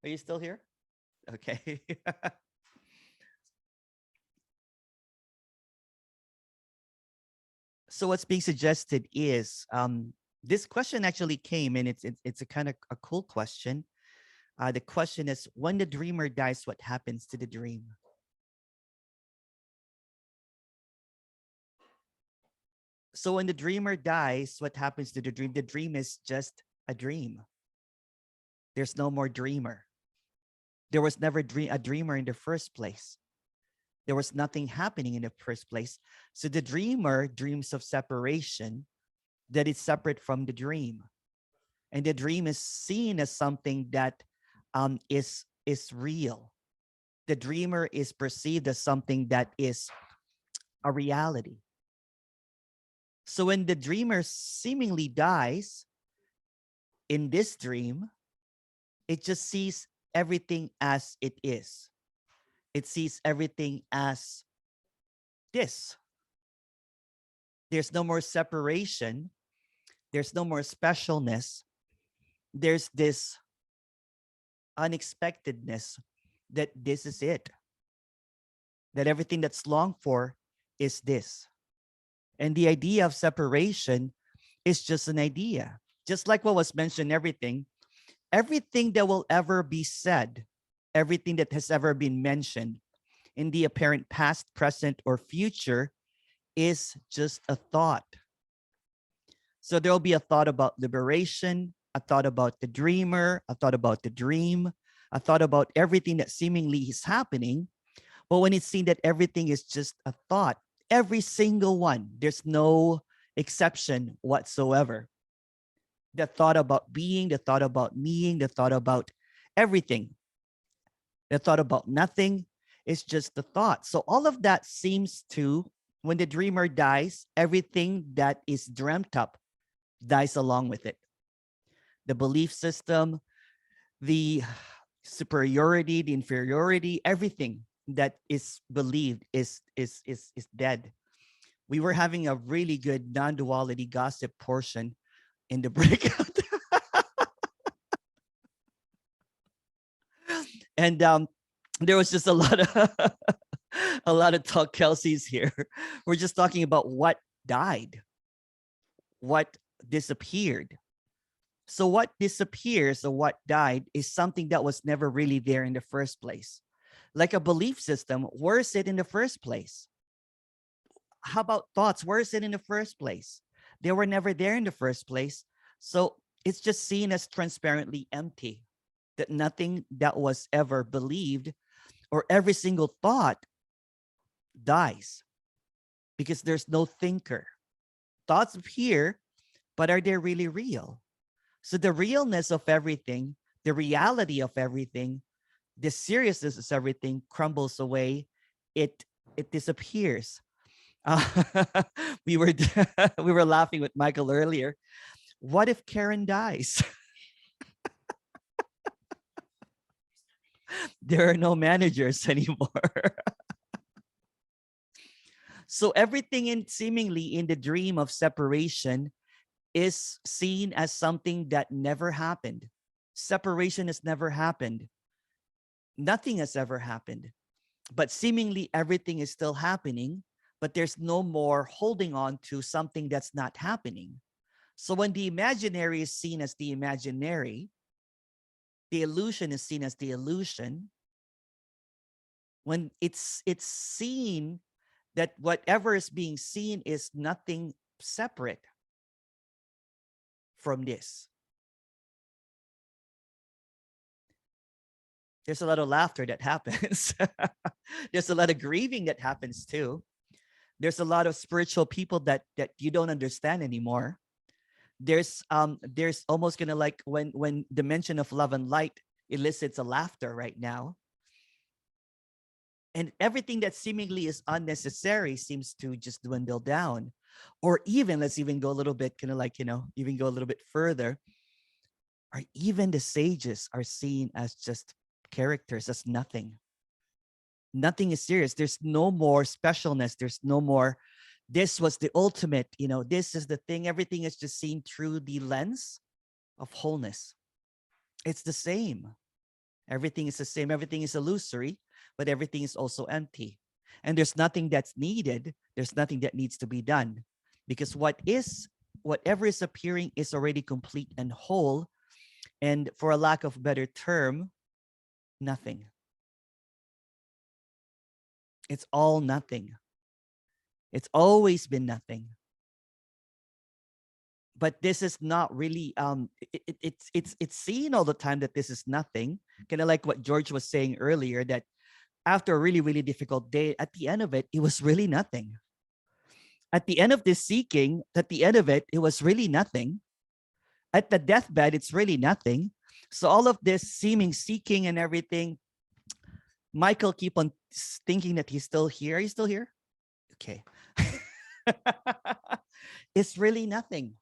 Are you still here? Okay. So what's being suggested is this question actually came, and it's a kind of a cool question. The question is, when the dreamer dies, what happens to the dream? So when the dreamer dies, what happens to the dream? The dream is just a dream. There's no more dreamer. There was never a dreamer in the first place. There was nothing happening in the first place. So the dreamer dreams of separation, that is separate from the dream. And the dream is seen as something that is real. The dreamer is perceived as something that is a reality. So when the dreamer seemingly dies in this dream, it just sees everything as it is. It sees everything as this. There's no more separation. There's no more specialness. There's this unexpectedness that this is it. That everything that's longed for is this. And the idea of separation is just an idea. Just like what was mentioned, everything that will ever be said, everything that has ever been mentioned in the apparent past, present, or future is just a thought. So there will be a thought about liberation, a thought about the dreamer, a thought about the dream, a thought about everything that seemingly is happening. But when it's seen that everything is just a thought, every single one, there's no exception whatsoever. The thought about being, the thought about being, the thought about everything, the thought about nothing is just the thought. So all of that seems to, when the dreamer dies, everything that is dreamt up dies along with it. The belief system, the superiority, the inferiority, everything that is believed is dead. We were having a really good non-duality gossip portion in the breakout. And there was just a lot of a lot of talk. Kelsey's here. We're just talking about what died, what disappeared. So what disappears or what died is something that was never really there in the first place. Like a belief system, where is it in the first place? How about thoughts? Where is it in the first place? They were never there in the first place. So it's just seen as transparently empty, that nothing that was ever believed or every single thought dies because there's no thinker. Thoughts appear, but are they really real? So the realness of everything, the reality of everything, the seriousness of everything crumbles away. It disappears. We were we were laughing with Michael earlier. What if Karen dies? There are no managers anymore. So everything in seemingly in the dream of separation is seen as something that never happened. Separation has never happened. Nothing has ever happened. But seemingly everything is still happening, but there's no more holding on to something that's not happening. So when the imaginary is seen as the imaginary, the illusion is seen as the illusion. When it's seen that whatever is being seen is nothing separate from this. There's a lot of laughter that happens. There's a lot of grieving that happens too. There's a lot of spiritual people that you don't understand anymore. There's almost gonna like when the mention of love and light elicits a laughter right now. And everything that seemingly is unnecessary seems to just dwindle down. Or even, let's even go a little bit, kind of like, even go a little bit further. Or even the sages are seen as just characters, as nothing. Nothing is serious. There's no more specialness. There's no more, this was the ultimate, this is the thing. Everything is just seen through the lens of wholeness. It's the same. Everything is the same. Everything is illusory, but everything is also empty. And there's nothing that's needed. There's nothing that needs to be done, because whatever is appearing is already complete and whole. And for a lack of a better term, nothing. It's all nothing. It's always been nothing. But this is not really it's seen all the time that this is nothing. Kind of like what George was saying earlier, that after a really, really difficult day, at the end of it, it was really nothing. At the end of this seeking, at the end of it, it was really nothing. At the deathbed, it's really nothing. So all of this seeming seeking and everything, Michael keep on thinking that he's still here. Are you still here? Okay. It's really nothing,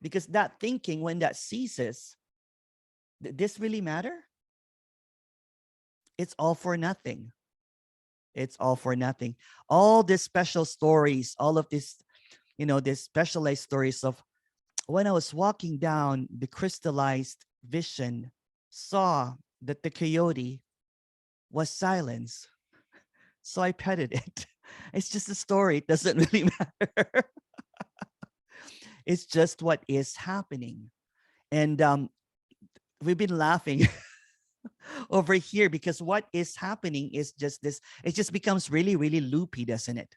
because that thinking, when that ceases, this really matter? It's all for nothing. It's all for nothing. All these special stories, all of this, these specialized stories of when I was walking down the crystallized vision, saw that the coyote was silenced. So I petted it. It's just a story. It doesn't really matter. It's just what is happening. And we've been laughing over here because what is happening is just this. It just becomes really, really loopy, doesn't it?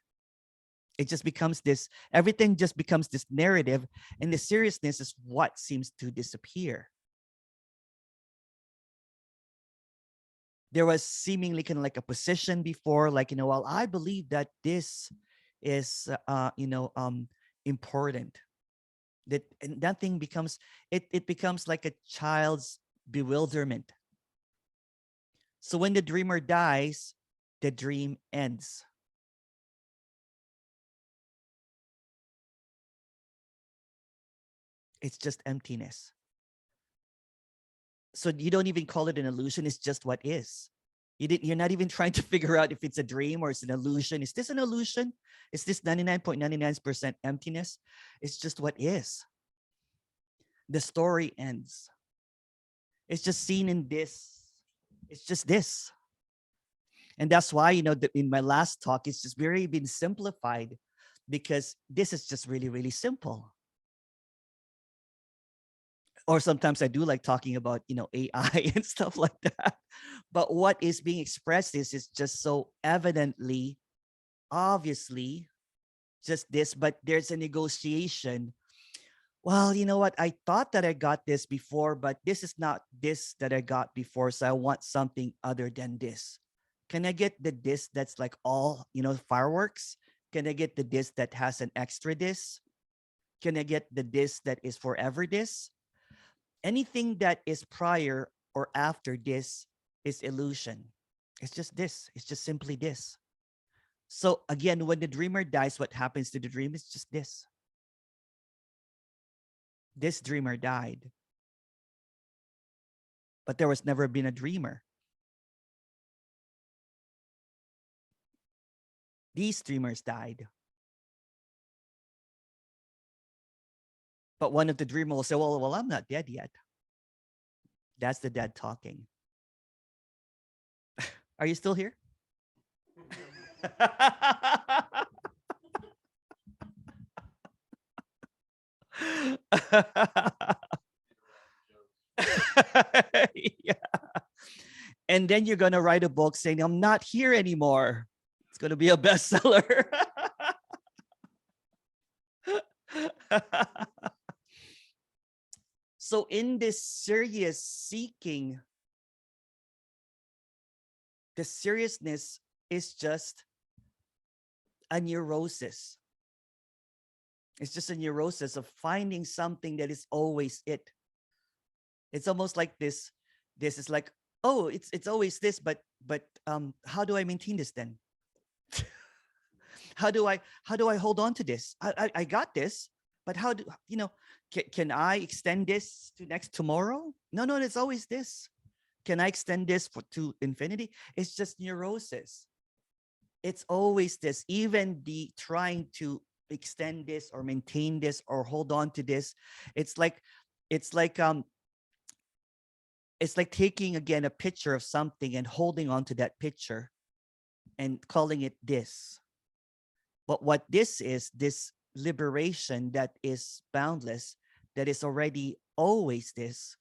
It just becomes this, everything just becomes this narrative, and the seriousness is what seems to disappear. There was seemingly kind of like a position before, like, well, I believe that this is, important. That thing becomes, it becomes like a child's bewilderment. So when the dreamer dies, the dream ends. It's just emptiness. So you don't even call it an illusion. It's just what is. You're not even trying to figure out if it's a dream or it's an illusion. Is this an illusion? Is this 99.99% emptiness? It's just what is. The story ends. It's just seen in this. It's just this. And that's why, in my last talk, it's just very been simplified, because this is just really, really simple. Or sometimes I do like talking about, AI and stuff like that. But what is being expressed is just so evidently, obviously, just this, but there's a negotiation. Well, you know what? I thought that I got this before, but this is not this that I got before. So I want something other than this. Can I get the disc that's like all, fireworks? Can I get the disc that has an extra disc? Can I get the disc that is forever disc? Anything that is prior or after this is illusion. It's just this. It's just simply this. So again, when the dreamer dies, what happens to the dream is just this. This dreamer died. But there was never been a dreamer. These dreamers died. But one of the dreamers will say, well, I'm not dead yet. That's the dead talking. Are you still here? Yeah. And then you're going to write a book saying, I'm not here anymore. It's going to be a bestseller. So in this serious seeking, the seriousness is just a neurosis. It's just a neurosis of finding something that is always it. It's almost like this is like, oh, it's always this, but how do I maintain this then? How do I hold on to this? I got this, but how do can I extend this to next tomorrow? No, it's always this. Can I extend this to infinity? It's just neurosis. It's always this. Even the trying to extend this or maintain this or hold on to this, it's like It's like taking again a picture of something and holding on to that picture and calling it this. But what this liberation that is boundless, that is already always this,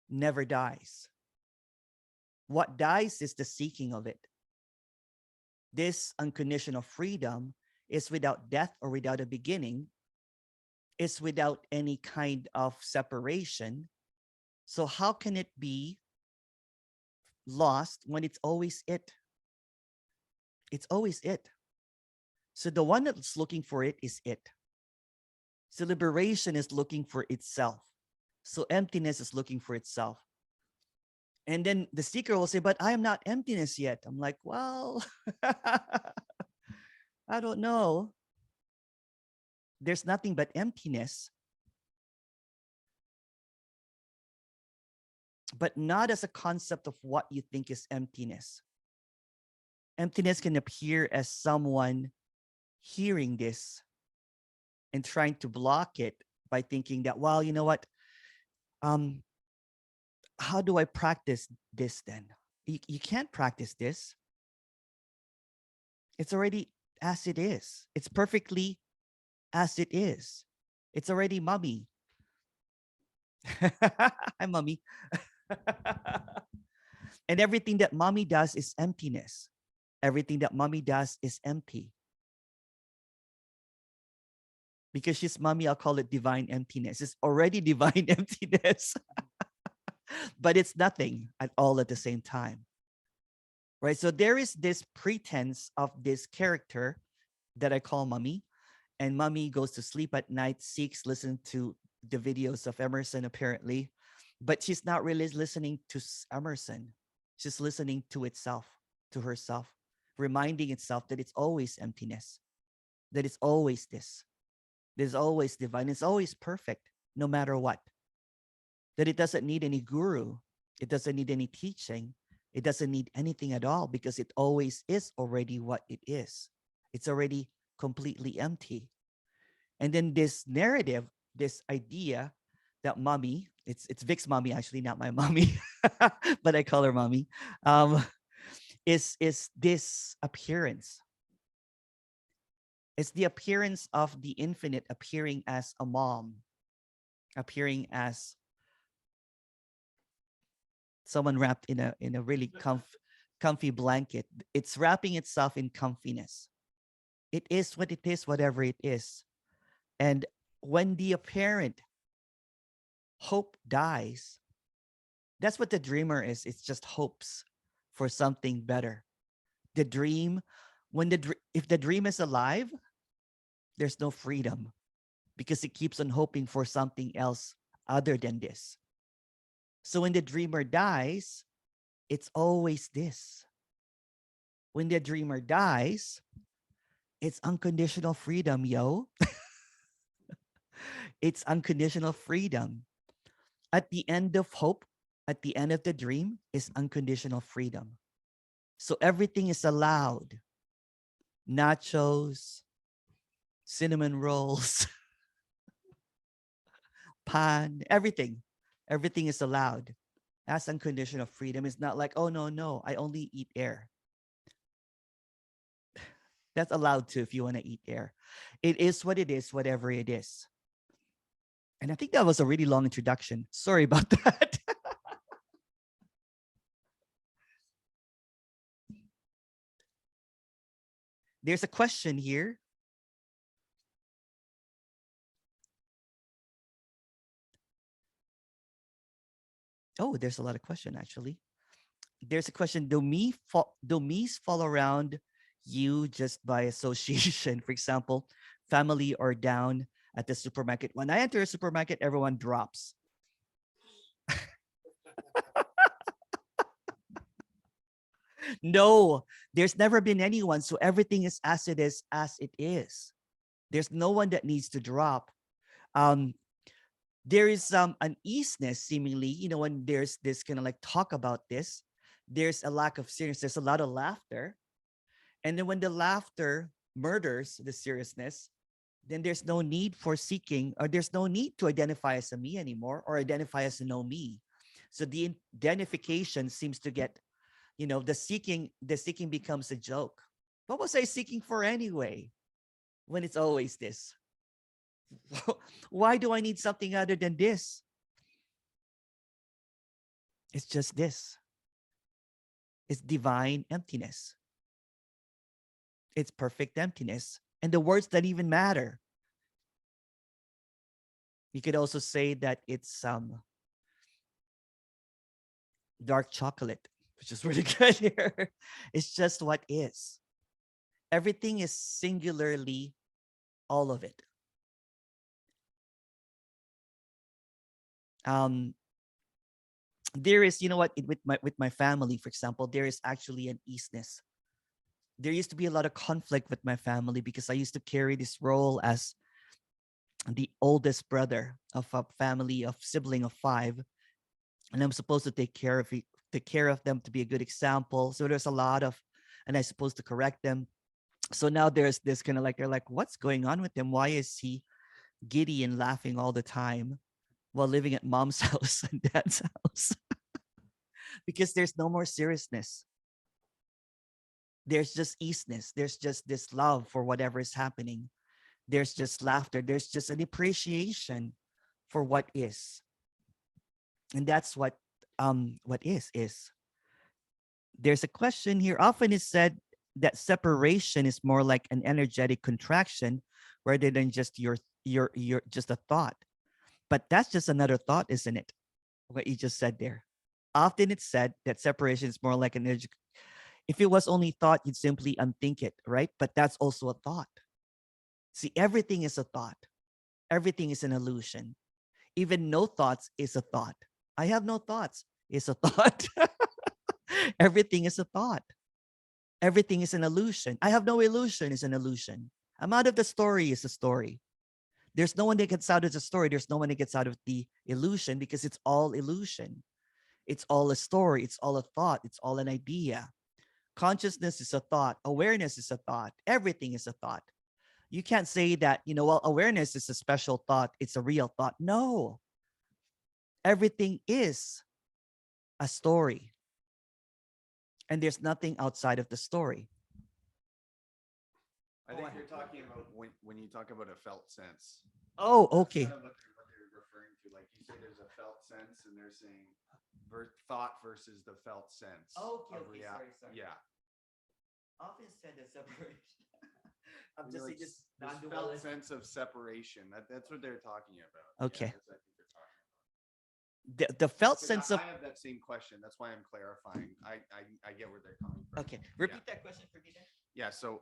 never dies. What dies is the seeking of it. This unconditional freedom is without death or without a beginning, is without any kind of separation. So how can it be lost when it's always it? It's always it. So the one that's looking for it is it. So liberation is looking for itself. So emptiness is looking for itself. And then the seeker will say, but I am not emptiness yet. I'm like, well, I don't know. There's nothing but emptiness, but not as a concept of what you think is emptiness. Emptiness can appear as someone hearing this and trying to block it by thinking that, well, you know what? How do I practice this then? You can't practice this. It's already as it is. It's perfectly as it is. It's already mummy. Hi, mommy. And everything that mommy does is emptiness. Everything that mommy does is empty. Because she's mommy, I'll call it divine emptiness. It's already divine emptiness. But it's nothing at all at the same time. Right? So there is this pretense of this character that I call mommy. And mommy goes to sleep at night, seeks, listen to the videos of Emerson, apparently. But she's not really listening to Emerson. She's listening to itself, to herself, reminding itself that it's always emptiness, that it's always this. There's always divine. It's always perfect, no matter what. That it doesn't need any guru. It doesn't need any teaching. It doesn't need anything at all because it always is already what it is. It's already completely empty. And then this narrative, this idea that mommy, it's Vic's mommy, actually, not my mommy, but I call her mommy, is this appearance. It's the appearance of the infinite appearing as a mom, appearing as someone wrapped in a really comfy blanket. It's wrapping itself in comfiness. It is what it is, whatever it is. And when the apparent hope dies, that's what the dreamer is. It's just hopes for something better. The dream, if the dream is alive, there's no freedom because it keeps on hoping for something else other than this. So when the dreamer dies, it's always this. When the dreamer dies, it's unconditional freedom, yo. It's unconditional freedom. At the end of hope, at the end of the dream, is unconditional freedom. So everything is allowed. Nachos, cinnamon rolls, pan, everything. Everything is allowed. That's unconditional freedom. It's not like, oh, no, I only eat air. That's allowed too if you want to eat air. It is what it is, whatever it is. And I think that was a really long introduction. Sorry about that. There's a question here. Oh, there's a lot of question actually. There's a question. Do me's fall around you just by association? For example, family or down at the supermarket. When I enter a supermarket, everyone drops. No, there's never been anyone. So everything is as it is, as it is. There's no one that needs to drop. There is an easiness seemingly, when there's this kind of like talk about this, there's a lack of seriousness. There's a lot of laughter. And then when the laughter murders the seriousness, then there's no need for seeking, or there's no need to identify as a me anymore, or identify as a no me. So the identification seems to get, the seeking becomes a joke. What was I seeking for anyway? When it's always this. Why do I need something other than this? It's just this. It's divine emptiness. It's perfect emptiness. And the words that even matter. You could also say that it's dark chocolate, which is really good here. It's just what is. Everything is singularly all of it. There is, with my family, for example, there is actually an easiness. There used to be a lot of conflict with my family because I used to carry this role as the oldest brother of a family of sibling of 5, and I'm supposed to take care of them, to be a good example. So there's a lot of, and I'm supposed to correct them. So now there's this kind of like, they're like, what's going on with him? Why is he giddy and laughing all the time while living at mom's house and dad's house? Because there's no more seriousness. There's just easiness. There's just this love for whatever is happening. There's just laughter. There's just an appreciation for what is. And that's what is. There's a question here. Often it's said that separation is more like an energetic contraction rather than just your just a thought. But that's just another thought, isn't it? What you just said there. Often it's said that separation is more like an energy. If it was only thought, you'd simply unthink it, right? But that's also a thought. See, everything is a thought. Everything is an illusion. Even no thoughts is a thought. I have no thoughts is a thought. Everything is a thought. Everything is an illusion. I have no illusion is an illusion. I'm out of the story is a story. There's no one that gets out of the story. There's no one that gets out of the illusion, because it's all illusion. It's all a story. It's all a thought. It's all an idea. Consciousness is a thought. Awareness is a thought. Everything is a thought. You can't say that, well, awareness is a special thought. It's a real thought. No. Everything is a story. And there's nothing outside of the story. I think you're talking about when you talk about a felt sense. Oh, okay. That's kind of what they're referring to. Like you say, there's a felt sense, and they're saying thought versus the felt sense. Okay, sorry. Yeah. Often said that separation. I'm just like, saying this felt sense of separation. That's what they're talking about. Okay. Yeah, I think they're talking about. The felt sense of. I have that same question. That's why I'm clarifying. I get where they're coming from. Okay, repeat that question for me then. Yeah. So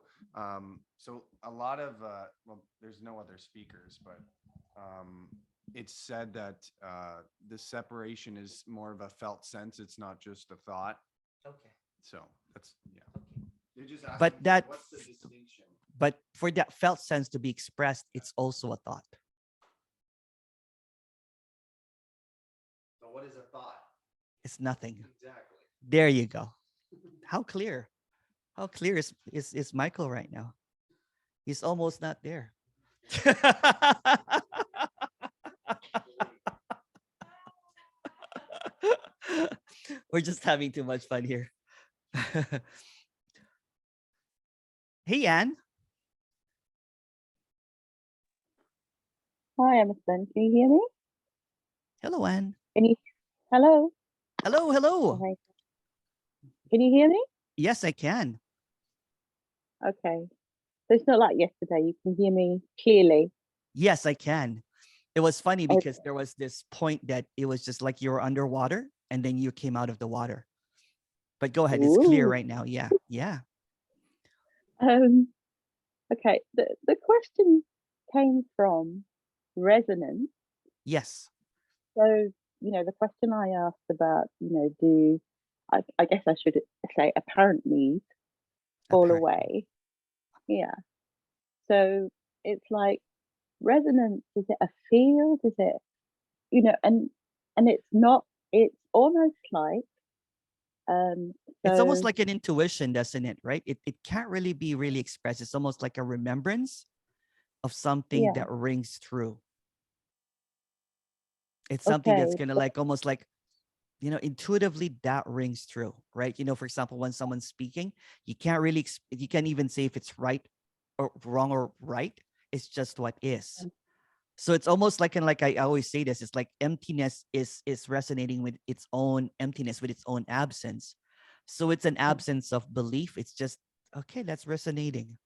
a lot of well, there's no other speakers, but it's said that the separation is more of a felt sense. It's not just a thought. Okay. So that's Okay. You're just asking, but that. What's the distinction? But for that felt sense to be expressed, it's also a thought. So what is a thought? It's nothing. Exactly. There you go. How clear? How clear is Michael right now? He's almost not there. We're just having too much fun here. Hey, Anne. Hi, Emerson. Can you hear me? Hello, Anne. Hello? Hello. Okay. Can you hear me? Yes, I can. Okay. So it's not like yesterday. You can hear me clearly. Yes, I can. It was funny because there was this point that it was just like you were underwater and then you came out of the water. But go ahead. It's clear right now. Yeah. Okay. The question came from resonance. Yes. So, the question I asked about, I guess I should say apparent needs fall away. Yeah. So it's like resonance, is it a field? Is it, and it's not, it's almost like, it's almost like an intuition, doesn't it? Right? It can't really be really expressed. It's almost like a remembrance of something Yeah. that rings true. It's something that's Okay. gonna like almost like, intuitively that rings true, right? For example, when someone's speaking, you can't really you can't even say if it's right or wrong or right. It's just what is. So it's almost like, and like I always say this, it's like emptiness is resonating with its own emptiness, with its own absence. So it's an absence of belief. It's just, okay, that's resonating.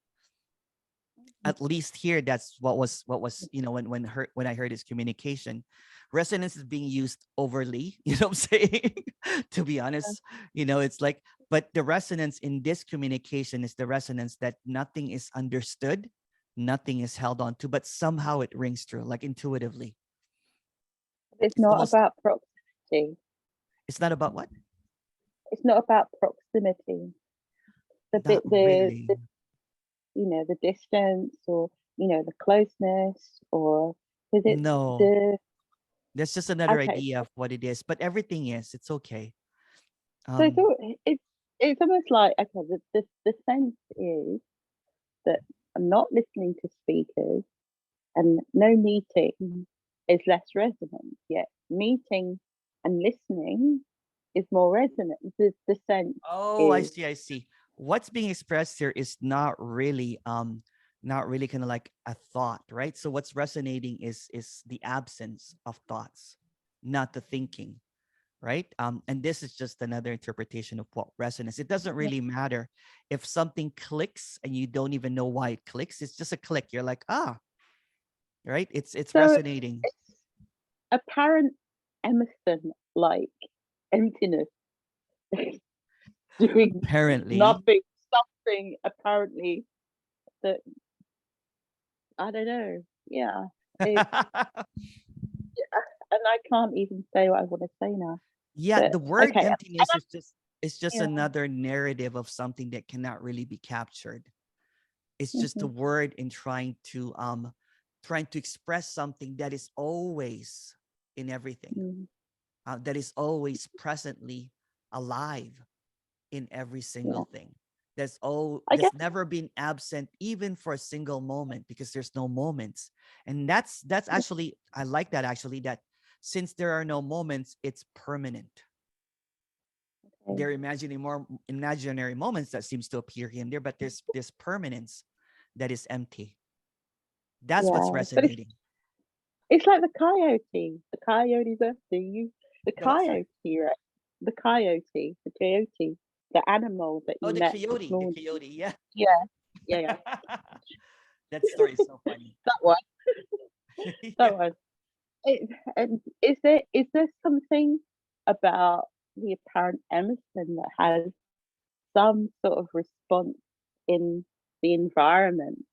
At least here, that's what was when I heard his communication. Resonance is being used overly, what I'm saying. To be honest, it's like, but the resonance in this communication is the resonance that nothing is understood, nothing is held on to, but somehow it rings true, like intuitively. It's It's not almost, about proximity. it's not about what? It's not about proximity. The Not bit, the really. the the distance, or the closeness, or is it No, the that's just another okay? idea of what it is, but everything is, it's okay. So Um, it's almost like, okay, the sense is that I'm not listening to speakers, and no meeting is less resonant. Yet meeting and listening is more resonant. The sense Oh, I is, see, I see. What's being expressed here is not really kind of like a thought, right? So what's resonating is the absence of thoughts, not the thinking, right? And this is just another interpretation of what resonance. It doesn't really matter if something clicks and you don't even know why it clicks. It's just a click. You're like, right? It's so resonating. it's apparent Emerson like emptiness doing Apparently. nothing, something apparently that I don't know. Yeah, it, and I can't even say what I want to say now. Yeah, But the word okay, emptiness is just yeah, another narrative of something that cannot really be captured. It's just a mhm, word in trying to express something that is always in everything, mm, that is always presently alive in every single yeah. thing. I guess That's never been absent even for a single moment, because there's no moments. And that's actually, I like that, actually, that since there are no moments, it's permanent. okay. They're imagining more imaginary moments that seems to appear here and there, but there's permanence that is empty. That's what's Yeah, but resonating. it's like the coyote. The coyote's empty. The The what, sorry? coyote, right? The coyote, the animal that Oh, you the met this coyote, the morning. coyote, yeah. Yeah, yeah. That story is so funny. That one. Yeah. That one. And is there something about the apparent Emerson that has some sort of response in the environment?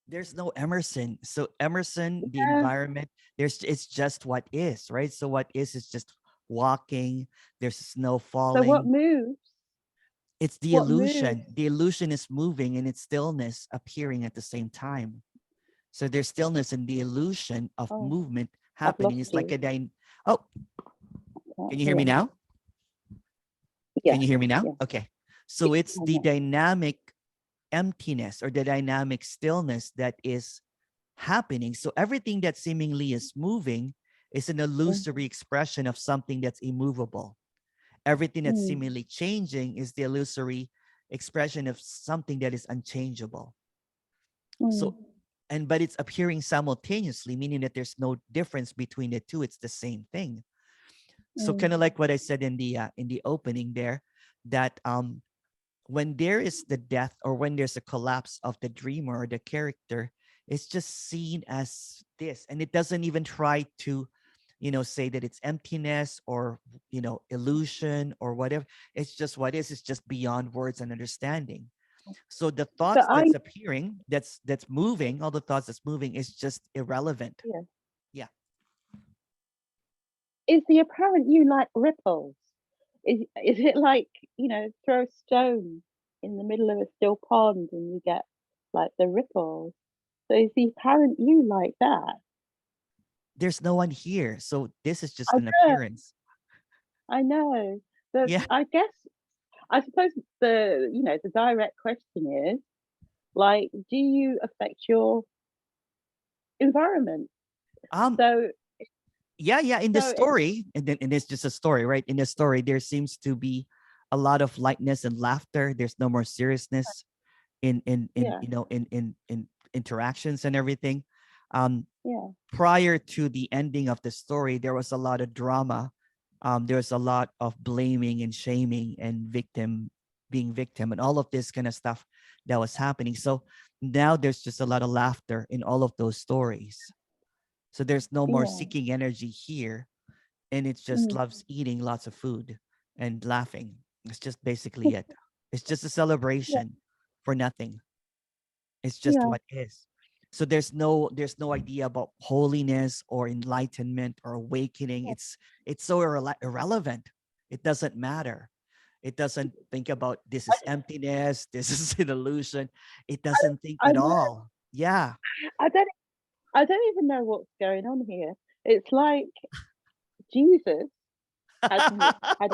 There's no Emerson. So Emerson, the Yeah. environment, it's just what is, right? So what is just walking, there's snow So what falling. moves? It's the What moves? illusion. The illusion is moving and its stillness appearing at the same time. So there's stillness and the illusion of Oh, movement I've happening. lost It's like you. oh, Can't can you hear me hear. now? Yeah, Can you hear me now? yeah, Okay. So it's I the know. dynamic emptiness or the dynamic stillness that is happening. So everything that seemingly is moving is an Mm, illusory expression of something that's immovable. Everything that's mm, seemingly changing is the illusory expression of something that is unchangeable. mm, So, but it's appearing simultaneously, meaning that there's no difference between the two. It's the same thing. So mm, kind of like what I said in the opening there, that when there is the death or when there's a collapse of the dreamer or the character, it's just seen as this, and it doesn't even try to say that it's emptiness or illusion or whatever. It's just what is. It's just beyond words and understanding. So the So thoughts that's appearing, that's moving, all the thoughts that's moving is just irrelevant. yeah. Yeah. Is the apparent you like ripples? Is it like, throw a stone in the middle of a still pond and you get like the ripples? So is the apparent you like that? There's no one here, so this is just I an know, appearance. I know. But Yeah. I suppose the direct question is, Like, do you affect your environment? Um, So, yeah. In the so it's, story, and it's just a story, right? In the story, there seems to be a lot of lightness and laughter. There's no more seriousness in yeah, in interactions and everything. Um, yeah, Prior to the ending of the story, there was a lot of drama. There was a lot of blaming and shaming and being victim and all of this kind of stuff that was happening. So now there's just a lot of laughter in all of those stories. So there's no more yeah, seeking energy here, and it's just mm, loves eating lots of food and laughing. It's just basically it. It's just a celebration for nothing. It's just yeah, what is. So there's no idea about holiness or enlightenment or awakening. It's so irrelevant. It doesn't matter. It doesn't think about this is emptiness, this is an illusion. It doesn't think I at know. all. Yeah. I don't. I don't even know what's going on here. It's like Jesus had had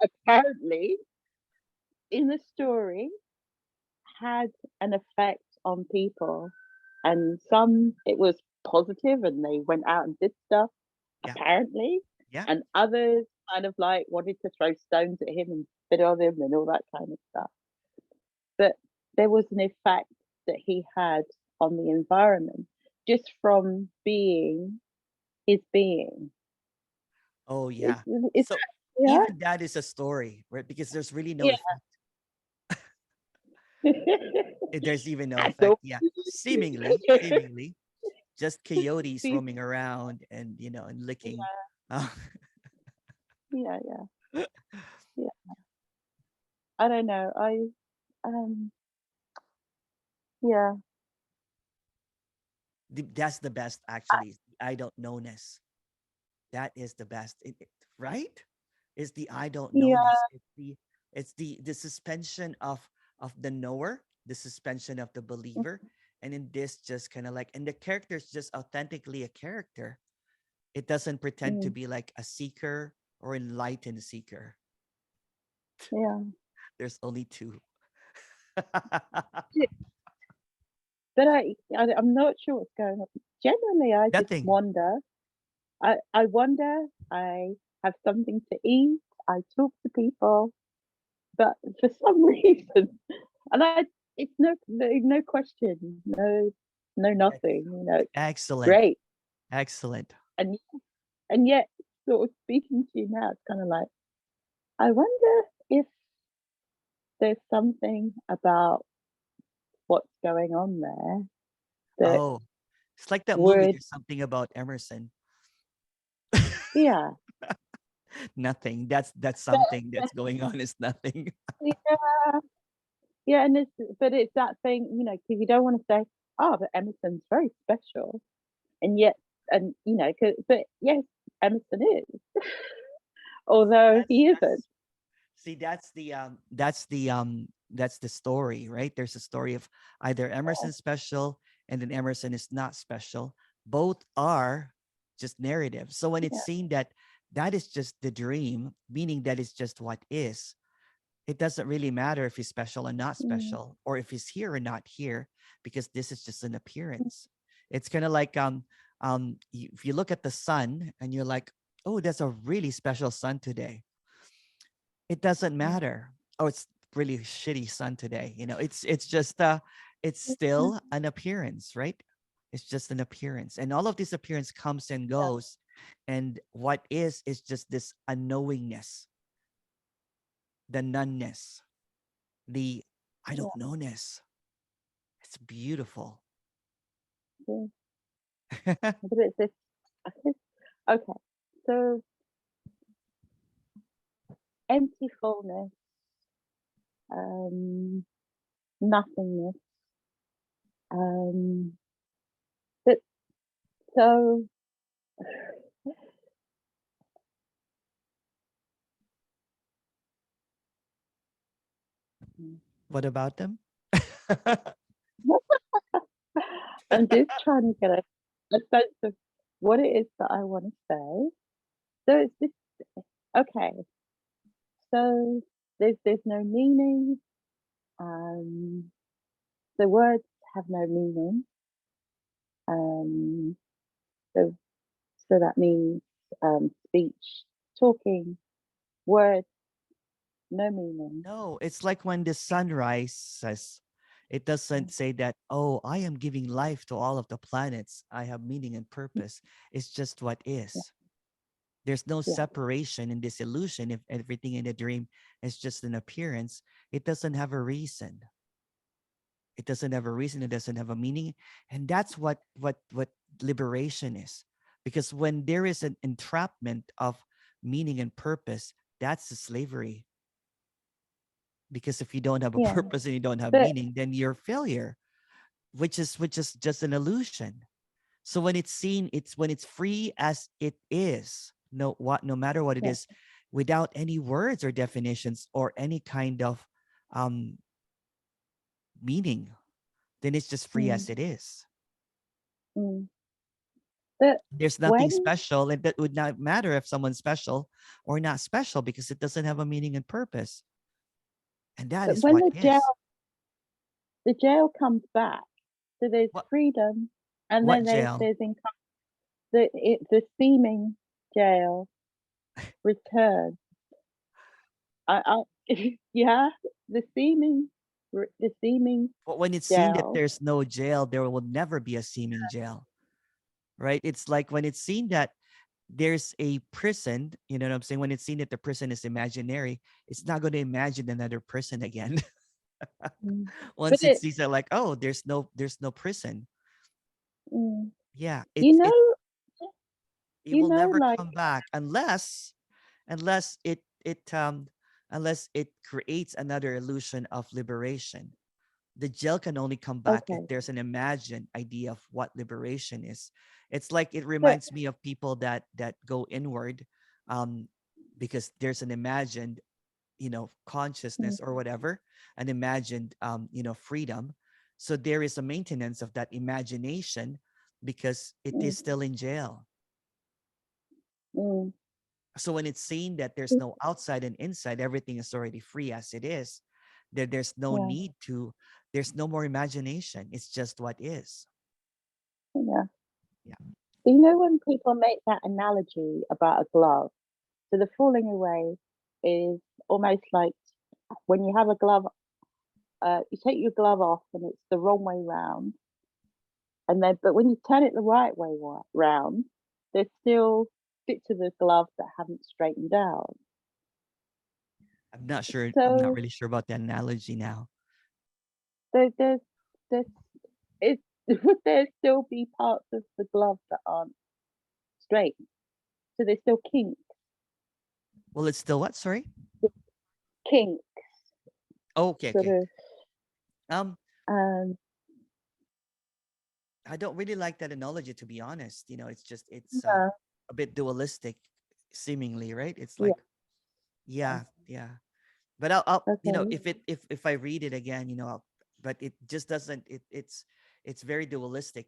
apparently in the story had an effect on people, and some it was positive, and they went out and did stuff Yeah. apparently, Yeah. and others kind of like wanted to throw stones at him and spit on him and all that kind of stuff. But there was an effect that he had on the environment just from being his being. Oh It's, yeah. it's So yeah, even that is a story, right? Because there's really no yeah. effect. There's even no So effect. Yeah. Seemingly, just coyotes roaming around and and licking. yeah, Uh, yeah, yeah, yeah. I don't know. Um, yeah, that's the best actually. I don't knownness. That is the best. Right? Is the I don't yeah, knownness. It's the suspension of the knower, the suspension of the believer, and in this just kind of like, and the character is just authentically a character. It doesn't pretend to mm, be like a seeker or enlightened seeker. yeah. There's only two. But I'm not sure what's going on. Generally, I just Nothing. wonder. I wonder. I have something to eat. I talk to people, but for some reason, and it's no question, no Ex- nothing. It's Excellent. great, Excellent. and and yet, sort of speaking to you now, it's kind of like I wonder if there's something about what's going on there that Oh, it's like that movie. would, There's something about Emerson. yeah, Nothing. That's but, something that's going on is nothing. yeah, yeah, and but it's that thing, because you don't want to say, oh, but Emerson's very special, and yet, and but yes, Emerson is, See, although that's he isn't. that's see that's the story, right? There's a story of either Emerson special and then Emerson is not special. Both are just narrative. So when it's Yeah, seen that that is just the dream, meaning that it's just what is, it doesn't really matter if he's special or not mm, special, or if he's here or not here, because this is just an appearance. It's kind of like if you look at the sun and you're like, oh, that's a really special sun today. It doesn't mm, matter. Oh, it's really shitty sun today. It's just it's mm, still an appearance, right? It's just an appearance, and all of this appearance comes and yeah, goes, and what is just this unknowingness, the nonness, the I yeah, don't knownness. It's beautiful. yeah. But it's this. Okay, so empty fullness, um, nothingness. Um, but so What about them? I'm just trying to get a sense of what it is that I want to say. So it's this. Okay, so there's no meaning. Um, the words have no meaning. Um, so, so that means speech, talking, words, no meaning. No, it's like when the sun rises, it doesn't say that, oh, I am giving life to all of the planets. I have meaning and purpose. It's just what Yeah, is. There's no yeah, separation in this illusion. If everything in the dream is just an appearance, it doesn't have a reason. It doesn't have a reason. It doesn't have a meaning. And that's what liberation is. Because when there is an entrapment of meaning and purpose, that's the slavery. Because if you don't have a yeah. purpose and you don't have But meaning, then you're failure, which is just an illusion. So when it's seen, it's when it's free as it is, no matter what it yeah, is, without any words or definitions or any kind of um meaning, then it's just free mm, as it is. mm. But There's nothing when special, and that would not matter if someone's special or not special because it doesn't have a meaning and purpose. And that but is when what is. the jail comes back, so there's What freedom, and what then jail? the seeming jail returns. I yeah, the seeming But when it's seen that jail. there's no jail, there will never be a seeming jail, right? It's like when it's seen that there's a prison, you know what I'm saying? When it's seen that the prison is imaginary, it's not going to imagine another prison again. Mm. But Once it sees that, like, oh, there's no prison. mm, Yeah, you know, it will never like come back unless unless it creates another illusion of liberation. The jail can only come back if okay, there's an imagined idea of what liberation is. It's like it so reminds me of people that go inward, um, because there's an imagined, mm, consciousness or whatever, an imagined, freedom. So there is a maintenance of that imagination because it mm, is still in jail. mm, So when it's seen that there's no outside and inside, everything is already free as it is, there's no yeah, need to, there's no more imagination. It's just what is. yeah. Yeah. So when people make that analogy about a glove, so the falling away is almost like when you have a glove, you take your glove off and it's the wrong way round, and then but when you turn it the right way round, there's still bits of the glove that haven't straightened out. I'm not sure. I'm not So really sure about the analogy now. there's there's it would there still be parts of the glove that aren't straight? So there's still Well, it's still what? Sorry. kink Oh, okay, sort okay. of Um, um I don't really like that analogy, to be honest. It's just yeah, a bit dualistic, seemingly, right? It's yeah, like, yeah, yeah. But I'll okay. if I read it again, but it just doesn't. It's very dualistic.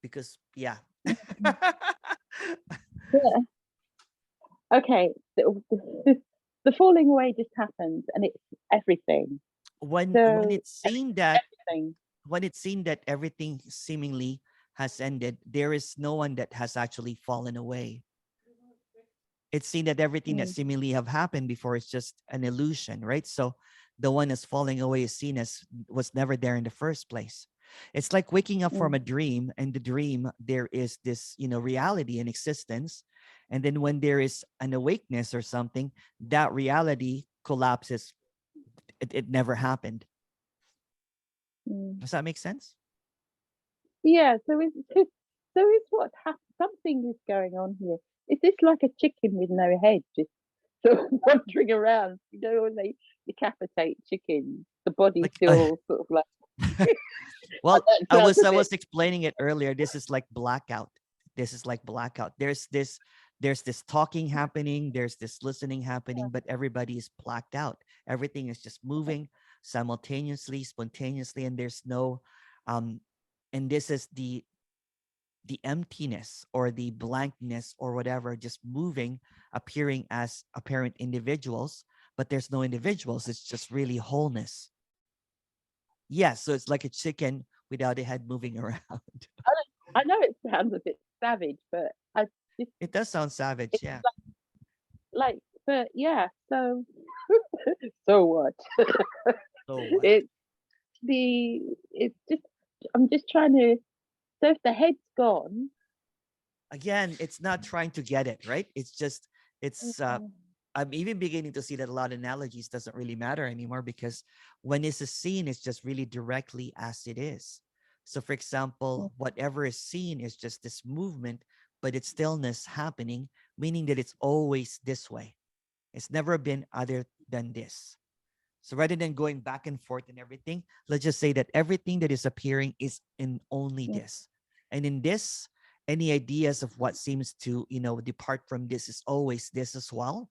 Because yeah. Mm, yeah. Okay. The falling away just happens and it's everything. when So it's seen that everything. when it's seen that everything seemingly has ended, there is no one that has actually fallen away. It's seen that everything that Mm, seemingly have happened before is just an illusion, right? So the one that's falling away is seen as was never there in the first place. It's like waking up from mm, a dream, and the dream there is this, reality and existence, and then when there is an awakeness or something, that reality collapses. It never happened. mm. Does that make sense? Yeah, so it's what happened. Something is going on here. Is this like a chicken with no head, just sort of wandering around? When they decapitate chickens, the body's Like, still sort of like well, that I sounds was a I bit. was explaining it earlier. This is like blackout. This is like blackout. There's this talking happening, there's this listening happening, but everybody is blacked out. Everything is just moving simultaneously, spontaneously, and there's no um and this is the emptiness or the blankness or whatever, just moving, appearing as apparent individuals, but there's no individuals. It's just really wholeness. Yes, so it's like a chicken without a head moving around. I know it sounds a bit savage, but I just It does sound savage, it's yeah. like but yeah, so so what? So what? It's it's just I'm just trying to so if the head's gone, Again, it's not trying to get it, right? It's just it's okay. I'm even beginning to see that a lot of analogies doesn't really matter anymore, because when it's a scene, it's just really directly as it is. So for example, whatever is seen is just this movement, but it's stillness happening, meaning that it's always this way. It's never been other than this. So rather than going back and forth and everything, let's just say that everything that is appearing is in only this. And in this, any ideas of what seems to, depart from this is always this as well.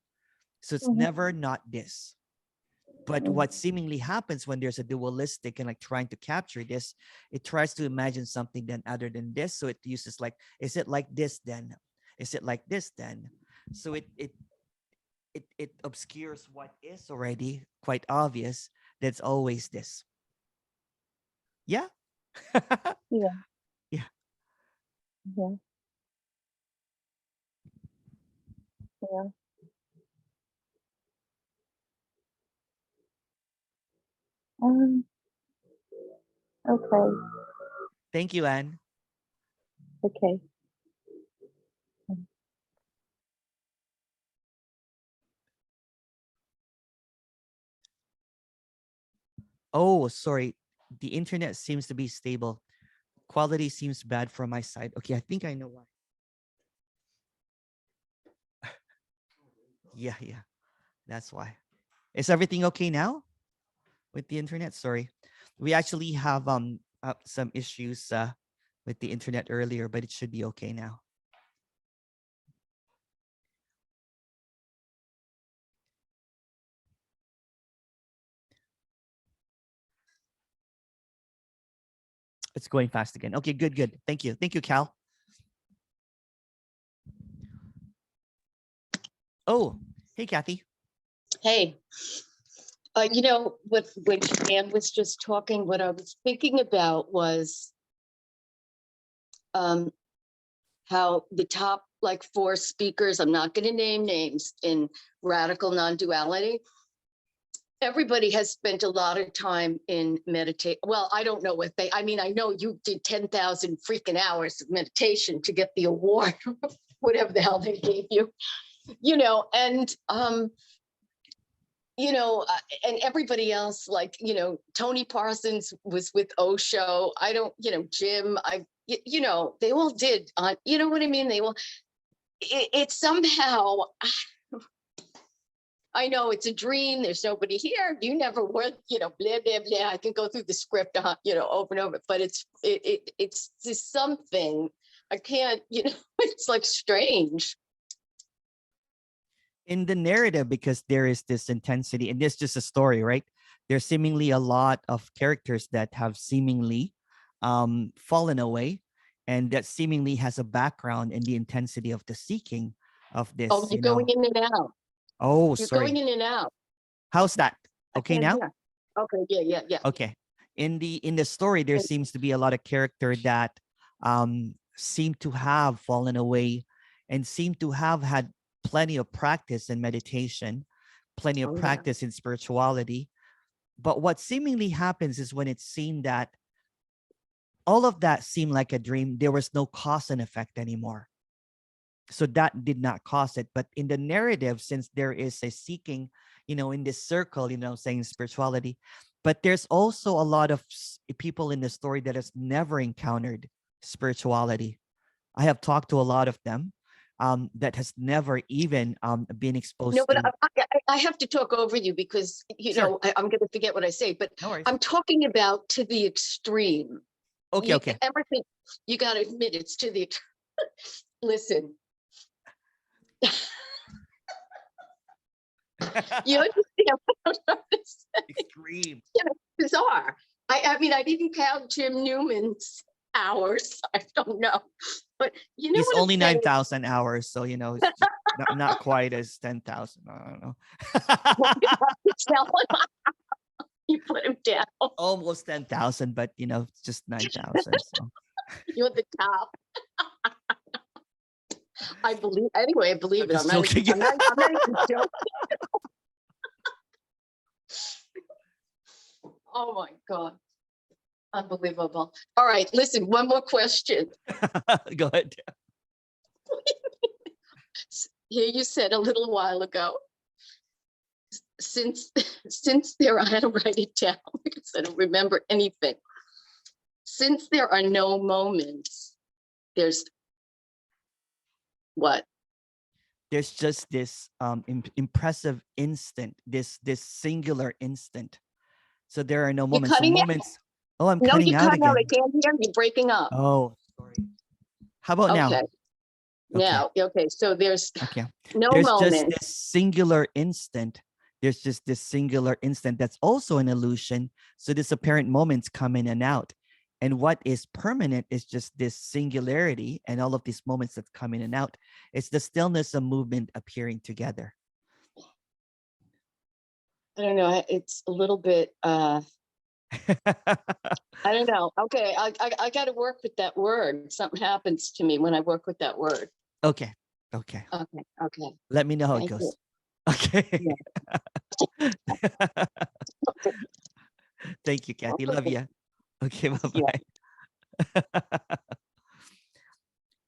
So it's Mhm, never not this. But mhm, what seemingly happens when there's a dualistic and like trying to capture this, it tries to imagine something then other than this. So it uses like, is it like this then? Is it like this then? So it obscures what is already quite obvious. That's always this. Yeah. yeah, Yeah. yeah, yeah. Um, okay, Thank you, Anne. okay. Oh, sorry. The internet seems to be stable. Quality seems bad from my side. Okay, I think I know why. Yeah, yeah. That's why. Is everything okay now with the internet? Sorry. We actually have some issues with the internet earlier, but it should be okay now. It's going fast again. Okay, good, good. Thank you. Thank you, Cal. Oh, hey, Kathy. Hey, what when Anne was just talking, what I was thinking about was um, how the top like four speakers, I'm not going to name names, in radical non-duality, everybody has spent a lot of time in meditate. Well, I don't know what I mean, I know you did 10,000 freaking hours of meditation to get the award, whatever the hell they gave you, and and everybody else, like, Tony Parsons was with Osho. I don't, Jim, they all did on, you know what I mean? They all, it somehow, I know it's a dream. There's nobody here. You never were, blah, blah, blah. I can go through the script, over and over, but it's just something I can't, it's like strange. In the narrative, because there is this intensity, and this is just a story, right? There's seemingly a lot of characters that have seemingly fallen away, and that seemingly has a background in the intensity of the seeking of Oh, this, you're going in and out. Oh, You're going sorry. in and out. How's that? I Okay can't now? hear. Okay, yeah. Okay. In the story, there seems to be a lot of character that seem to have fallen away and seem to have had plenty of practice in meditation, plenty of Oh, yeah. practice in spirituality. But what seemingly happens is when it's seen that all of that seemed like a dream, there was no cause and effect anymore. So that did not cause it. But in the narrative, since there is a seeking, in this circle, saying spirituality, but there's also a lot of people in the story that has never encountered spirituality. I have talked to a lot of them that has never even been No, exposed but to. I have to talk over you because, Sure. I'm going to forget what I say, but No worries. I'm talking about to the extreme. Okay. Emerson, you got to admit it's to the, listen, you understand what I'm trying to say? Extreme. Bizarre. I mean, I didn't count Jim Newman's hours. I don't know, but you know He's what I'm only saying? 9,000 hours, so it's just not quite as 10,000. I don't know. Tell him, You put him down. Almost 10,000, but it's just 9,000. So You're the top. I believe. Anyway, I believe it. just joking. I'm not even joking. Oh my God. Unbelievable. All right, listen, one more question. Go ahead. Here you said a little while ago, since there, I had to write it down because I don't remember anything. Since there are no moments, there's what? There's just this impressive instant, this singular instant. So there are no You're moments. So cutting out. moments. Oh, I'm No, cutting you out cut out. again. I can't hear you. Breaking up. Oh, sorry. How about now? Okay. Now, okay. So there's Okay. no There's just moment. this singular instant. There's just this singular instant that's also an illusion. So these apparent moments come in and out. And what is permanent is just this singularity and all of these moments that come in and out. It's the stillness of movement appearing together. I don't know. It's a little bit. I don't know. Okay, I got to work with that word. Something happens to me when I work with that word. Okay. Okay. Okay. Let me know how it Thank goes. you. Okay. Thank you, Kathy. Love you. Okay, bye-bye.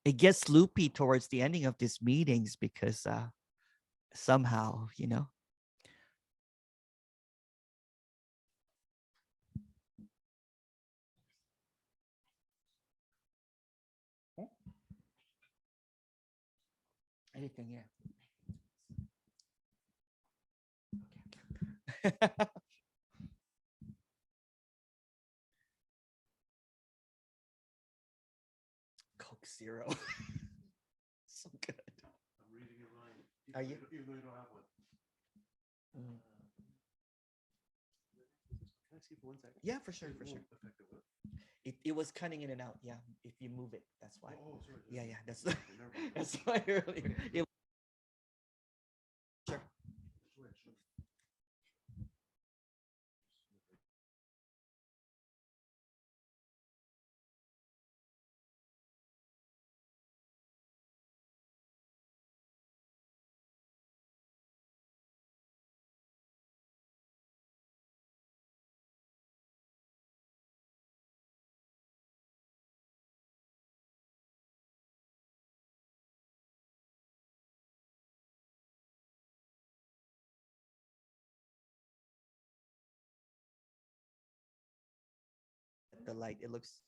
It gets loopy towards the ending of these meetings because somehow, anything, yeah. Okay. Coke Zero. So good. I'm reading your mind. Are you? Even though you don't have one. Mm. Can I see for 1 second? Yeah, for sure, for It sure. won't affect the what? It was cutting in and out. Yeah, if you move it, that's why. Oh, sorry. Yeah, yeah, that's Okay, never mind. that's why earlier. Sure. Sure, sure. The light, it looks.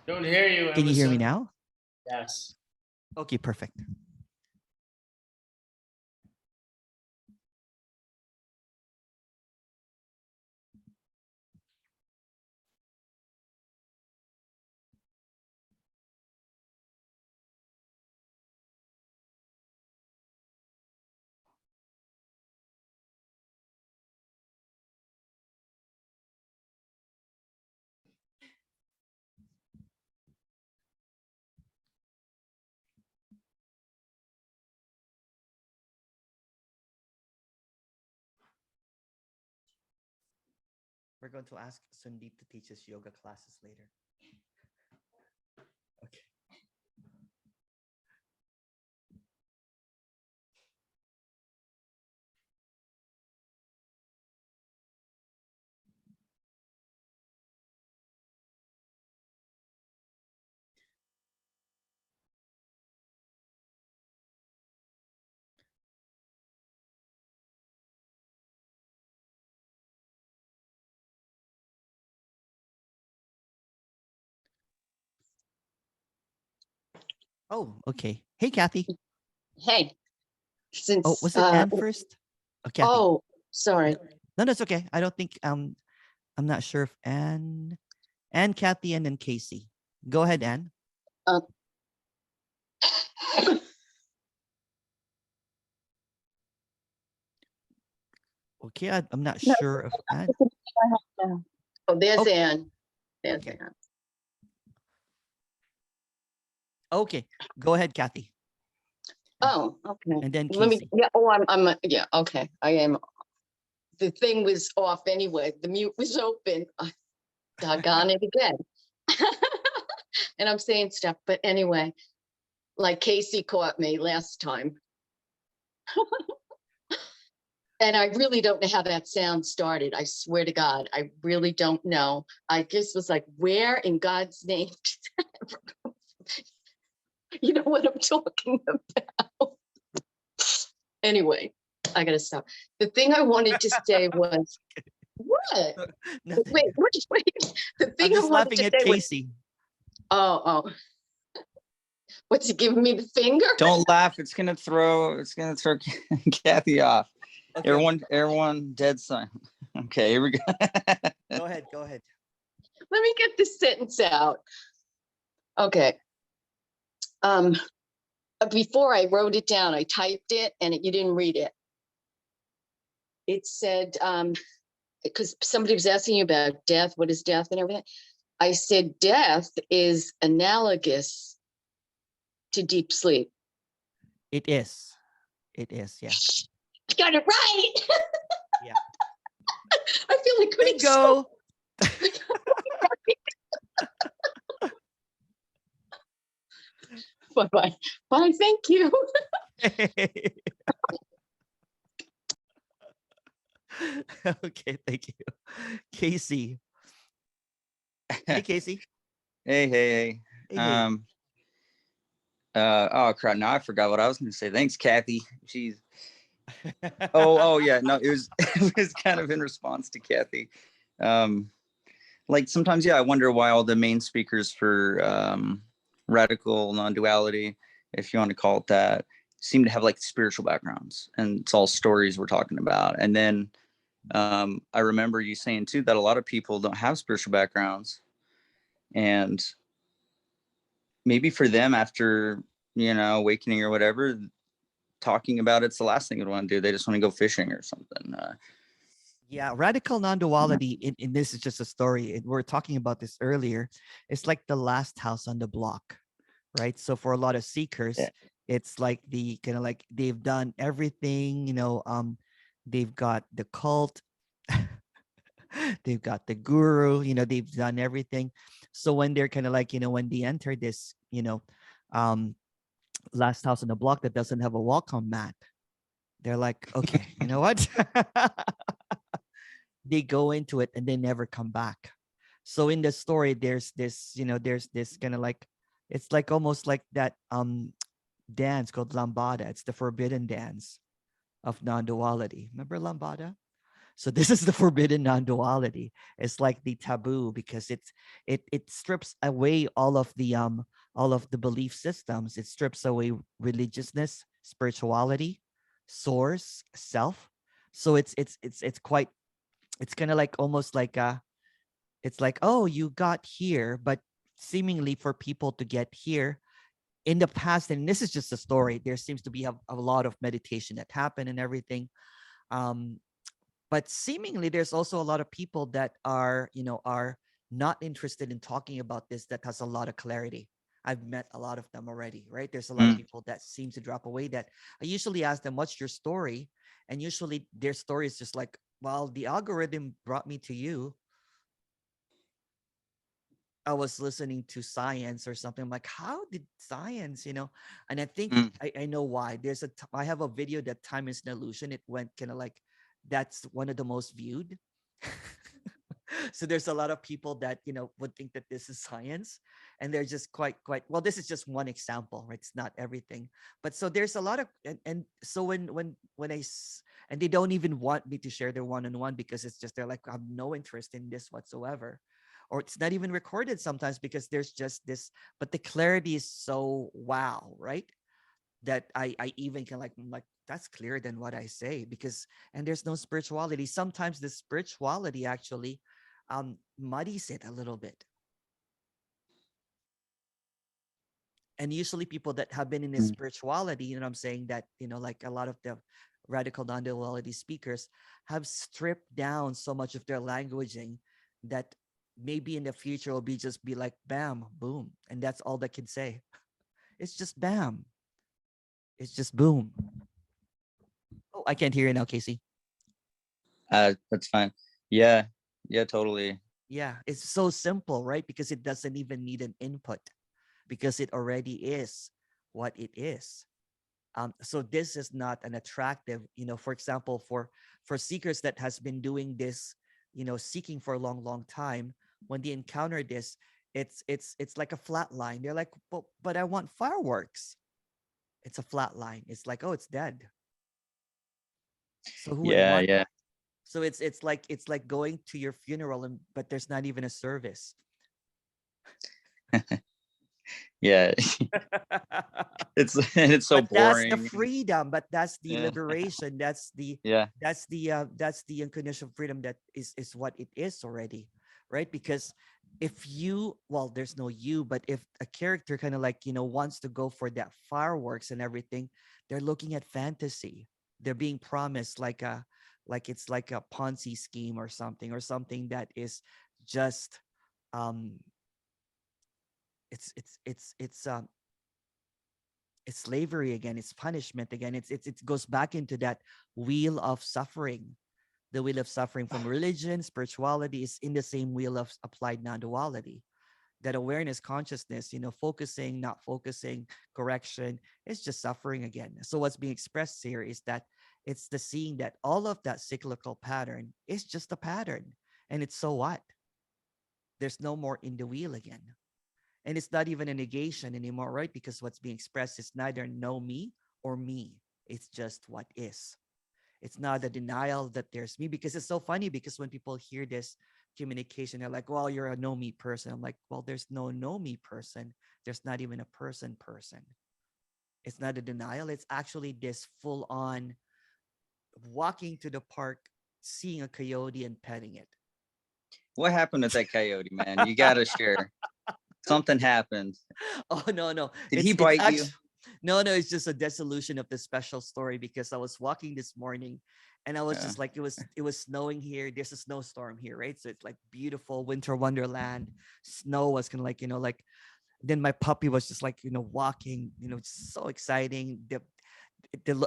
Don't hear you, Can you hear me Emerson. now? Yes. Okay, perfect. We're going to ask Sundeep to teach us yoga classes later. Okay. Oh, okay. Hey, Kathy. Hey, Oh, was it Anne first? Oh, Kathy. oh, sorry. No, that's okay. I don't think I'm not sure if Anne Anne, Kathy, and then Casey. Go ahead, Anne. Uh, Okay, I'm not No, sure of Anne. this is what I have now. oh, there's Okay. Ann. There's Okay. Ann. Okay, go ahead, Kathy, Oh, okay. and then Let me, Casey. yeah, yeah, okay. I am. The thing was off anyway. The mute was open. I doggone it again. And I'm saying stuff, but anyway, like Casey caught me last time. And I really don't know how that sound started. I swear to God, I really don't know. I just was like, where in God's name did that ever come from? You know what I'm talking about? Anyway, I gotta stop. The thing I wanted to say was, what? Nothing. Wait. The I'm thing I just wanted laughing to at say was, Casey. oh. What's he giving me the finger? Don't laugh. It's gonna throw Kathy off. Okay, Everyone dead silent. Okay, here we go. go ahead. Go ahead. Let me get this sentence out. Okay. Before I wrote it down, I typed it and you didn't read it. It said, because somebody was asking you about death, what is death and everything. I said, death is analogous to deep sleep. It is. It is. Yeah. I got it right. Yeah. I feel like putting Bingo. Bye. Bye. Thank you. Okay, thank you, Casey. Hey, Casey. Hey. Hey, hey. Oh crap! Now I forgot what I was going to say. Thanks, Kathy. Jeez. Oh yeah. No, it was it was kind of in response to Kathy. Like sometimes, yeah, I wonder why all the main speakers for radical non-duality, if you want to call it that, seem to have like spiritual backgrounds, and it's all stories we're talking about. And then I remember you saying too that a lot of people don't have spiritual backgrounds, and maybe for them after awakening or whatever, talking about it's the last thing they want to do. They just want to go fishing or something. Yeah, radical non-duality, in this is just a story. We were talking about this earlier. It's like the last house on the block, right? So for a lot of seekers, Yeah. it's like the kind of like they've done everything, they've got the cult, they've got the guru, they've done everything. So when they're kind of like, when they enter this, last house on the block that doesn't have a welcome mat, they're like, okay, you know what? They go into it and they never come back. So in the story, there's this kind of like, it's like almost like that dance called lambada. It's the forbidden dance of non-duality. Remember lambada? So this is the forbidden non-duality. It's like the taboo because it strips away all of the belief systems. It strips away religiousness, spirituality, source, self. So it's quite, it's kind of like almost like it's like, oh, you got here, but seemingly for people to get here in the past, and this is just a story, there seems to be a lot of meditation that happened and everything. But seemingly there's also a lot of people that are not interested in talking about this, that has a lot of clarity. I've met a lot of them already, right? There's a lot of people that seem to drop away, that I usually ask them, what's your story? And usually their story is just like, well, the algorithm brought me to you. I was listening to science or something. I'm like, how did science, And I think I know why. I have a video that time is an illusion. It went kind of like, that's one of the most viewed. So there's a lot of people that, would think that this is science, and they're just quite, well, this is just one example, right? It's not everything. But so there's a lot of, and so when and they don't even want me to share their one-on-one because it's just, they're like, I have no interest in this whatsoever. Or it's not even recorded sometimes because there's just this, but the clarity is so wow, right? That I even can I'm like, that's clearer than what I say, because, and there's no spirituality. Sometimes the spirituality actually muddies it a little bit. And usually people that have been in this Mm. spirituality, you know what I'm saying, that, you know, like a lot of the radical non-duality speakers have stripped down so much of their languaging that maybe in the future will be just be like bam, boom. And that's all they can say. It's just bam. It's just boom. Oh, I can't hear you now, Casey. That's fine. Yeah. Yeah, totally. Yeah, it's so simple, right? Because it doesn't even need an input because it already is what it is. So this is not an attractive, you know, for example, for seekers that has been doing this, you know, seeking for a long, long time, when they encounter this, it's like a flat line. They're like, but I want fireworks. It's a flat line. It's like, oh, it's dead. So who would Yeah, want yeah. that? So it's like going to your funeral and but there's not even a service. Yeah. It's it's so But that's the boring. freedom, but that's the Yeah. liberation, Yeah. that's the unconditional freedom that is what it is already, right? Because if you, well, there's no you, but if a character kind of like, you know, wants to go for that fireworks and everything, they're looking at fantasy. They're being promised like it's like a Ponzi scheme or something that is just um it's slavery again, it's punishment again, it goes back into that wheel of suffering. The wheel of suffering from religion, spirituality is in the same wheel of applied non-duality. That awareness, consciousness, you know, focusing, not focusing, correction, it's just suffering again. So what's being expressed here is that it's the seeing that all of that cyclical pattern is just a pattern, and it's so what, there's no more in the wheel again. And it's not even a negation anymore, right? Because what's being expressed is neither no me or me. It's just what is. It's not a denial that there's me, because it's so funny because when people hear this communication, they're like, well, you're a no me person. I'm like, well, there's no me person. There's not even a person. It's not a denial. It's actually this full on walking to the park, seeing a coyote and petting it. What happened with that coyote, man? You gotta share. Something happened. Oh no. Did he It's bite you? actually no, it's just a dissolution of the special story because I was walking this morning and I was Yeah. just like it was snowing here. There's a snowstorm here, right? So it's like beautiful winter wonderland. Snow was kind of like, you know, like then my puppy was just like, you know, walking, you know, it's so exciting.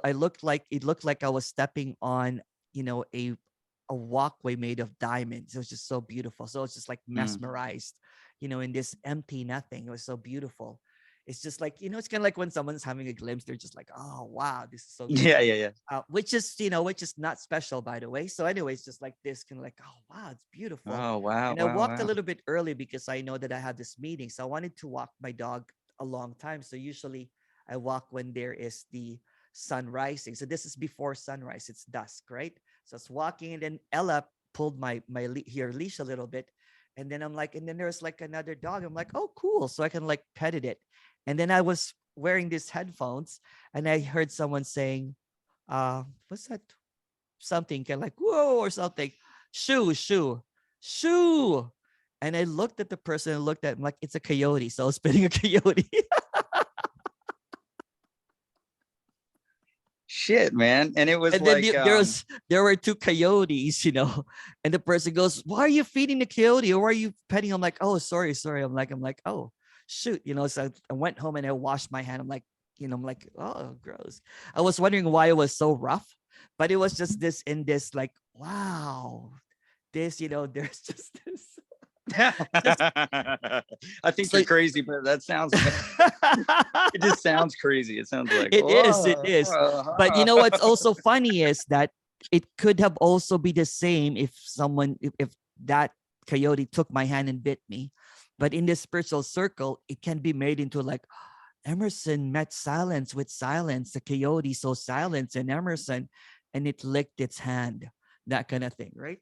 I looked like it looked like I was stepping on, you know, a walkway made of diamonds. It was just so beautiful. So it's just like Mm. mesmerized, you know, in this empty nothing. It was so beautiful. It's just like, you know, it's kind of like when someone's having a glimpse, they're just like, oh wow, this is so good. Yeah, yeah, yeah. Which is, you know, which is not special, by the way. So anyways, just like this kind of like, oh wow, it's beautiful. Oh wow, And I wow, walked a wow. little bit early because I know that I had this meeting. So I wanted to walk my dog a long time. So usually I walk when there is the sun rising. So this is before sunrise. It's dusk, right? So I was walking, and then Ella pulled her leash a little bit, and then I'm like, and then there's like another dog. I'm like, oh cool. So I can like petted it, and then I was wearing these headphones, and I heard someone saying, what's that? Something kind of like whoa or something, shoo. And I looked at the person and looked at him like it's a coyote. So I was petting a coyote. Shit, man. And it was And then like there were two coyotes, you know, and the person goes, why are you feeding the coyote, or why are you petting? I'm like, oh, sorry. I'm like, oh shoot, you know. So I went home and I washed my hand. I'm like, you know, I'm like, oh gross. I was wondering why it was so rough, but it was just this in this like, wow, this, you know, there's just this just I think so you're crazy, but that sounds it just sounds crazy. It sounds like it is. But you know what's also funny is that it could have also be the same if someone if that coyote took my hand and bit me. But in this spiritual circle, it can be made into like Emerson met silence with silence. The coyote saw silence in Emerson and it licked its hand. That kind of thing, right?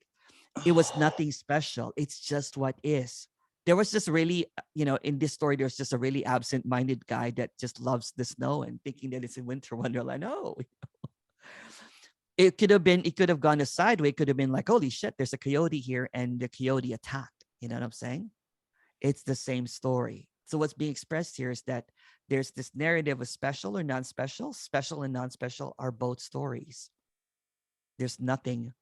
It was nothing special. It's just what is. There was just really, you know, in this story, there's just a really absent-minded guy that just loves the snow and thinking that it's a winter wonderland. No, it could have gone a sideway. It could have been like, holy shit, there's a coyote here, and the coyote attacked. You know what I'm saying? It's the same story. So what's being expressed here is that There's this narrative of special or non-special. Special and non-special are both stories. There's nothing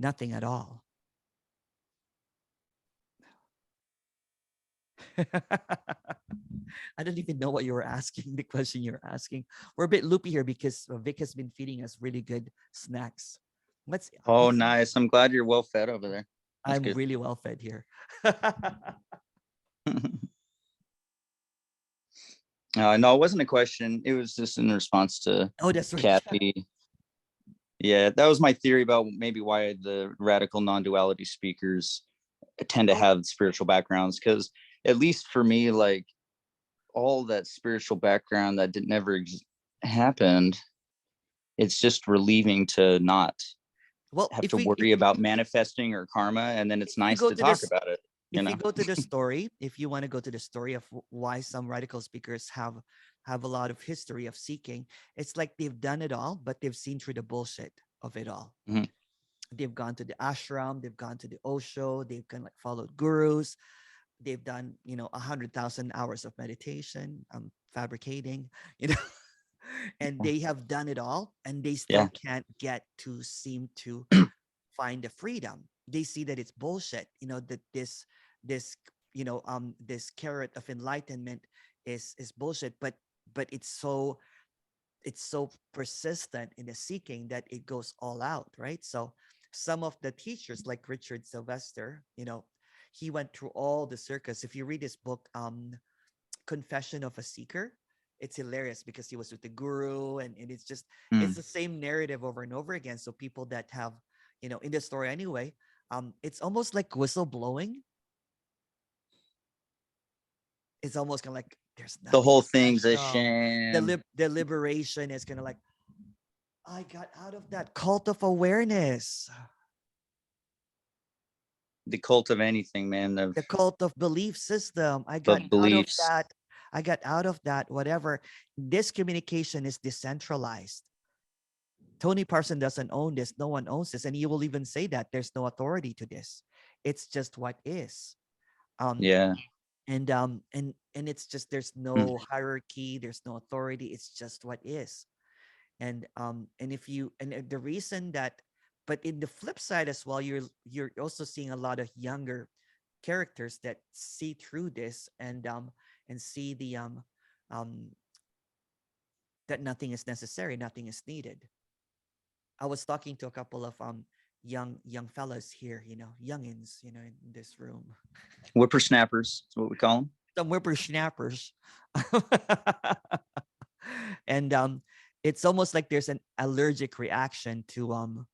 at all. I don't even know what you were asking, the question you're asking. We're a bit loopy here because Vic has been feeding us really good snacks. Oh, nice. I'm glad you're well fed over there. That's I'm good. really well fed here. No, it wasn't a question. It was just in response to Oh, that's right. Kathy. Yeah, that was my theory about maybe why the radical non-duality speakers tend to Oh. have spiritual backgrounds. Because at least for me, like all that spiritual background that never happened, it's just relieving to not Well, have if to we worry about manifesting or karma, and then it's if you nice go to to talk this about it. You if know, you go to the story, if you want to go to the story of why some radical speakers have a lot of history of seeking, it's like they've done it all, but they've seen through the bullshit of it all. Mhm. They've gone to the ashram, they've gone to the Osho, they've kind of like followed gurus, they've done 100,000 hours of meditation, fabricating, you know, and they have done it all, and they still Yeah. can't get to seem to find the freedom. They see that it's bullshit, that this this carrot of enlightenment is bullshit, but it's so persistent in the seeking that it goes all out, right? So some of the teachers like Richard Sylvester, he went through all the circus. If you read his book, Confession of a Seeker, it's hilarious because he was with the guru, and it's just Mm. it's the same narrative over and over again. So people that have, in the story anyway, it's almost like whistleblowing. It's almost kind of like there's The nothing whole thing's a special. sham. The liberation is kind of like, I got out of that cult of awareness, The cult of anything, man. the cult of belief system. I The got out of beliefs. that. I got out of that, whatever. This communication is decentralized. Tony Parson doesn't own this. No one owns this. And he will even say that there's no authority to this. It's just what is. Yeah. And it's just, there's no hierarchy, there's no authority. It's just what is. And if you, and the reason that, but in the flip side as well, you're also seeing a lot of younger characters that see through this, and see the that nothing is necessary, nothing is needed. I was talking to a couple of young fellas here, youngins, in this room. Whippersnappers is what we call them. Some whippersnappers. And it's almost like there's an allergic reaction to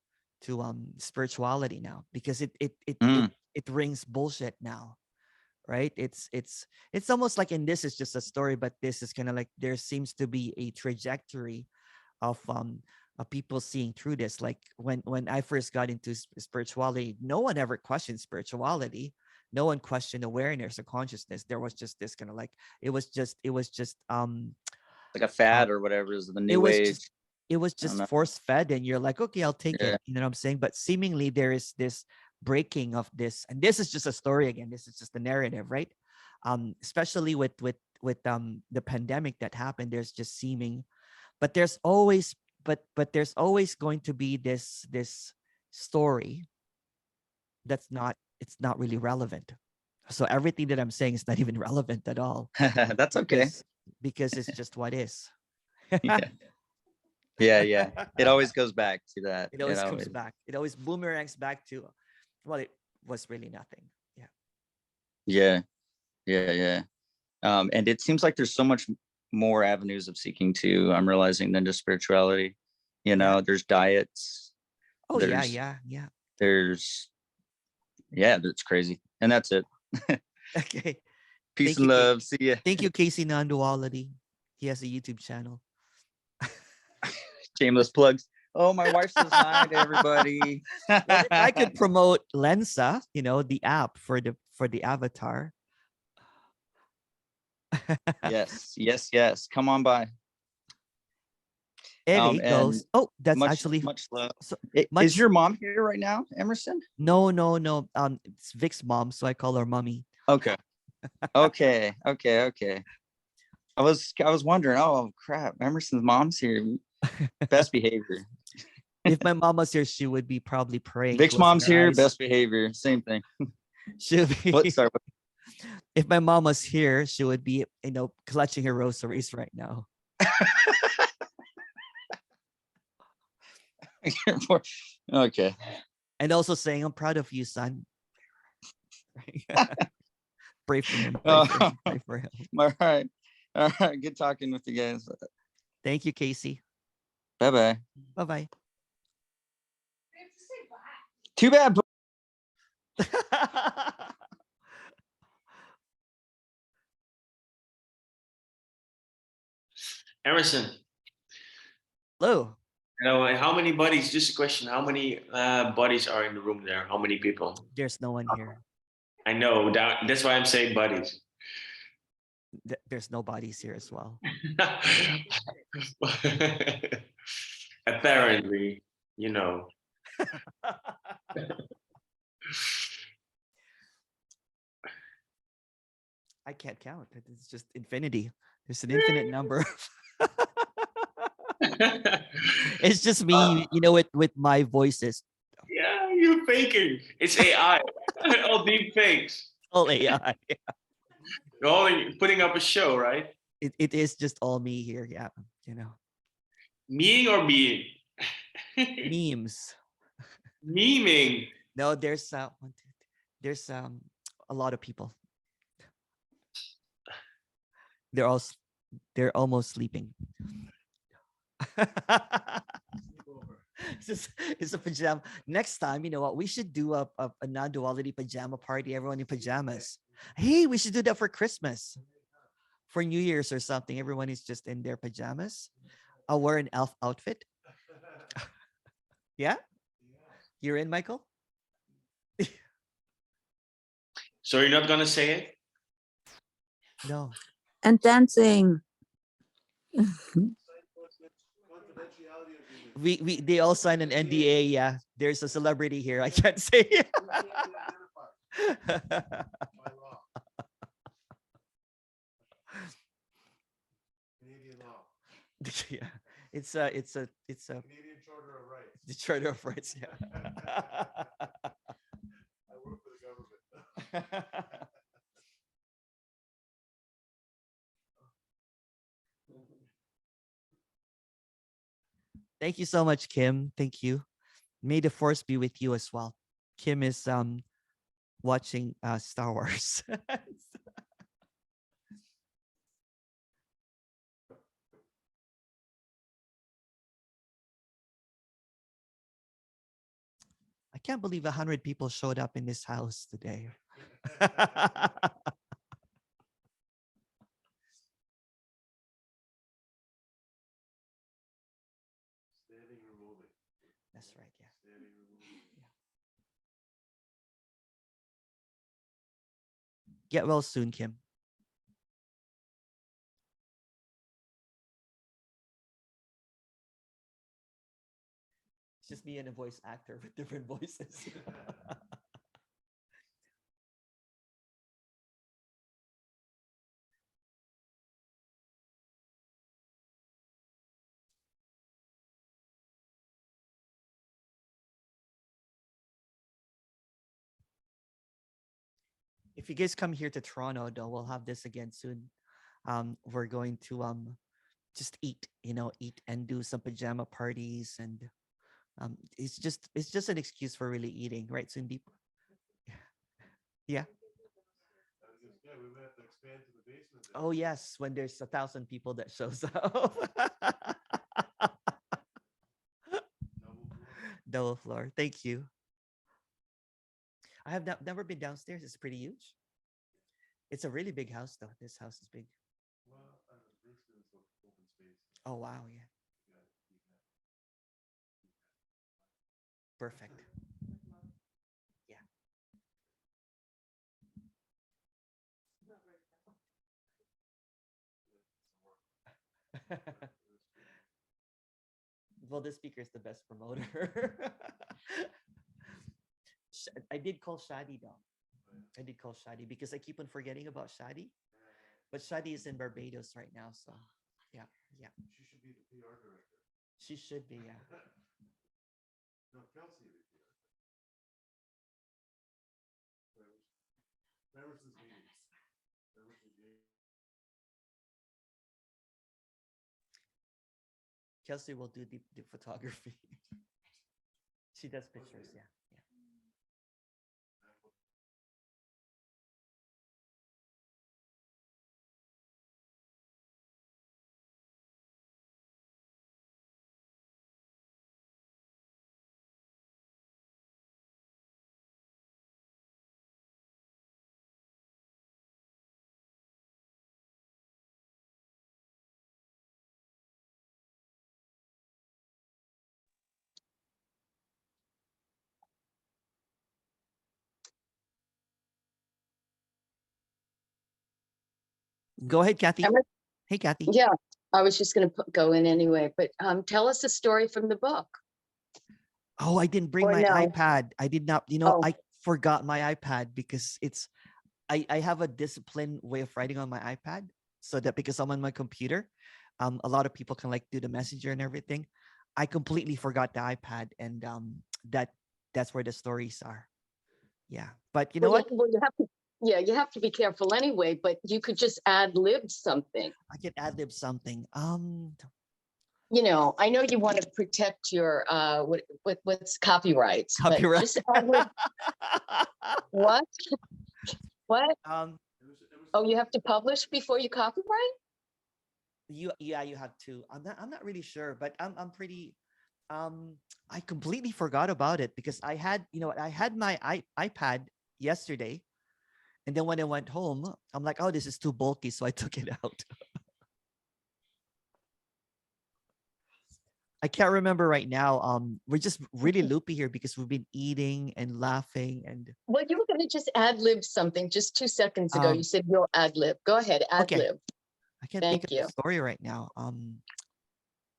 spirituality now, because it rings bullshit now, right? It's almost like, and this is just a story, but this is kind of like there seems to be a trajectory of people seeing through this. Like when I first got into spirituality, no one ever questioned spirituality. No one questioned awareness or consciousness. There was just this kind of like, it was just Like a fad or whatever is the it new was age. just it was I don't just know. force fed, and you're like, okay, I'll take Yeah. it. You know what I'm saying? But seemingly there is this breaking of this, and this is just a story again. This is just the narrative, right? Especially with the pandemic that happened. There's just seeming, but there's always there's always going to be this story that's not, it's not really relevant. So everything that I'm saying is not even relevant at all, That's okay. because it's just what is. Yeah. Yeah. It always goes back to that. It always comes back. It always boomerangs back to, well, it was really nothing. Yeah. Yeah. And it seems like there's so much more avenues of seeking too, I'm realizing, than just spirituality. There's diets. Oh, There's- yeah. That's crazy. And that's it. Okay. Peace Thank and you, love. See ya. Thank you, Casey Non-Duality. He has a YouTube channel. Shameless plugs. Oh, my wife says hi to everybody. Well, if I could promote Lensa, the app for the avatar. Yes. Come on by. Eddie And goes, oh, that's much actually love. so Is much. your mom here right now, Emerson? No. It's Vic's mom, so I call her mommy. Okay. I was wondering, oh crap, Emerson's mom's here. Best behavior. If my mom was here, she would be probably praying, Vic's closing mom's her here, eyes. best behavior. Same thing. She'll What be, sorry, if my mom was here, she would be, clutching her rosaries right now. okay. And also saying, I'm proud of you, son. Pray for him. Pray Oh, for him. Pray for him. all right. All right. Good talking with you guys. Thank you, Casey. Bye-bye. Bye-bye. Too bad. Emerson, Hello. how many buddies? Just a question. How many buddies are in the room there? How many people? There's no one here. I know that's why I'm saying buddies. There's no bodies here as well. Apparently, I can't count. It's just infinity. There's an infinite number. It's just me, with my voices. Yeah, you're faking. It's AI. All deep fakes. All AI. You're all putting up a show, right? It is just all me here. Yeah. Meing or being? Memes. Memeing. No, there's there's a lot of people. They're almost sleeping. It's a pajama. Next time, you know what? We should do a non-duality pajama party. Everyone in pajamas. Hey, we should do that for Christmas, for New Year's or something. Everyone is just in their pajamas. I'll wear an elf outfit. Yeah, you're in, Michael. So you're not gonna say it? No. And dancing. They all signed an NDA. Yeah, there's a celebrity here. I can't say. Canadian law. Yeah, it's a Canadian Charter of Rights. the Charter of Rights. Yeah. I work for the government. Thank you so much, Kim. Thank you. May the force be with you as well. Kim is watching Star Wars. I can't believe 100 people showed up in this house today. Standing removing. That's right. Yeah. Standing removing. Get well soon, Kim. It's just me and a voice actor with different voices. If you guys come here to Toronto, though, we'll have this again soon. We're going to just eat, eat and do some pajama parties, and it's just an excuse for really eating, right, Cindy? Yeah. Yeah, we might have to expand to the basement. Oh yes, when there's 1,000 people that shows up. Double floor. Thank you. I have never been downstairs. It's pretty huge. It's a really big house, though. This house is big. Well, the basement is open space. Oh wow, yeah. Perfect. Yeah. Well, this speaker is the best promoter. I did call Shadi though. I did call Shadi because I keep on forgetting about Shadi. But Shadi is in Barbados right now, so yeah, yeah, She should be the PR director. she should be. Yeah. No, Kelsey would be PR. Emerson's meeting. Emerson's meeting. Kelsey will do the photography. She does pictures. Yeah, yeah. Go ahead, Kathy. Emer- Hey, Kathy. Yeah, I was just going to go in anyway, but tell us a story from the book. Oh, I didn't bring Or my no. iPad. I did not, you know, Oh. I forgot my iPad because I have a disciplined way of writing on my iPad, so that because I'm on my computer, a lot of people can like do the messenger and everything. I completely forgot the iPad, and that's where the stories are. Yeah, but you know what? Well, you have to be careful anyway, but you could just ad lib something. I can ad lib something. You know, I know you want to protect your what's copyrights, Copyright. but just ad lib. What? What? Oh, you have to publish before you copyright? You have to. I'm not really sure, but I'm pretty. I completely forgot about it because I had, you know, I had my iPad yesterday, and then when I went home, I'm like, oh, this is too bulky, so I took it out. I can't remember right now. We're just really loopy here because we've been eating and laughing and. Well, you were going to just ad lib something just 2 seconds ago. You said you'll ad lib. Go ahead, ad Okay. lib. I can't Thank think of you. the story right now.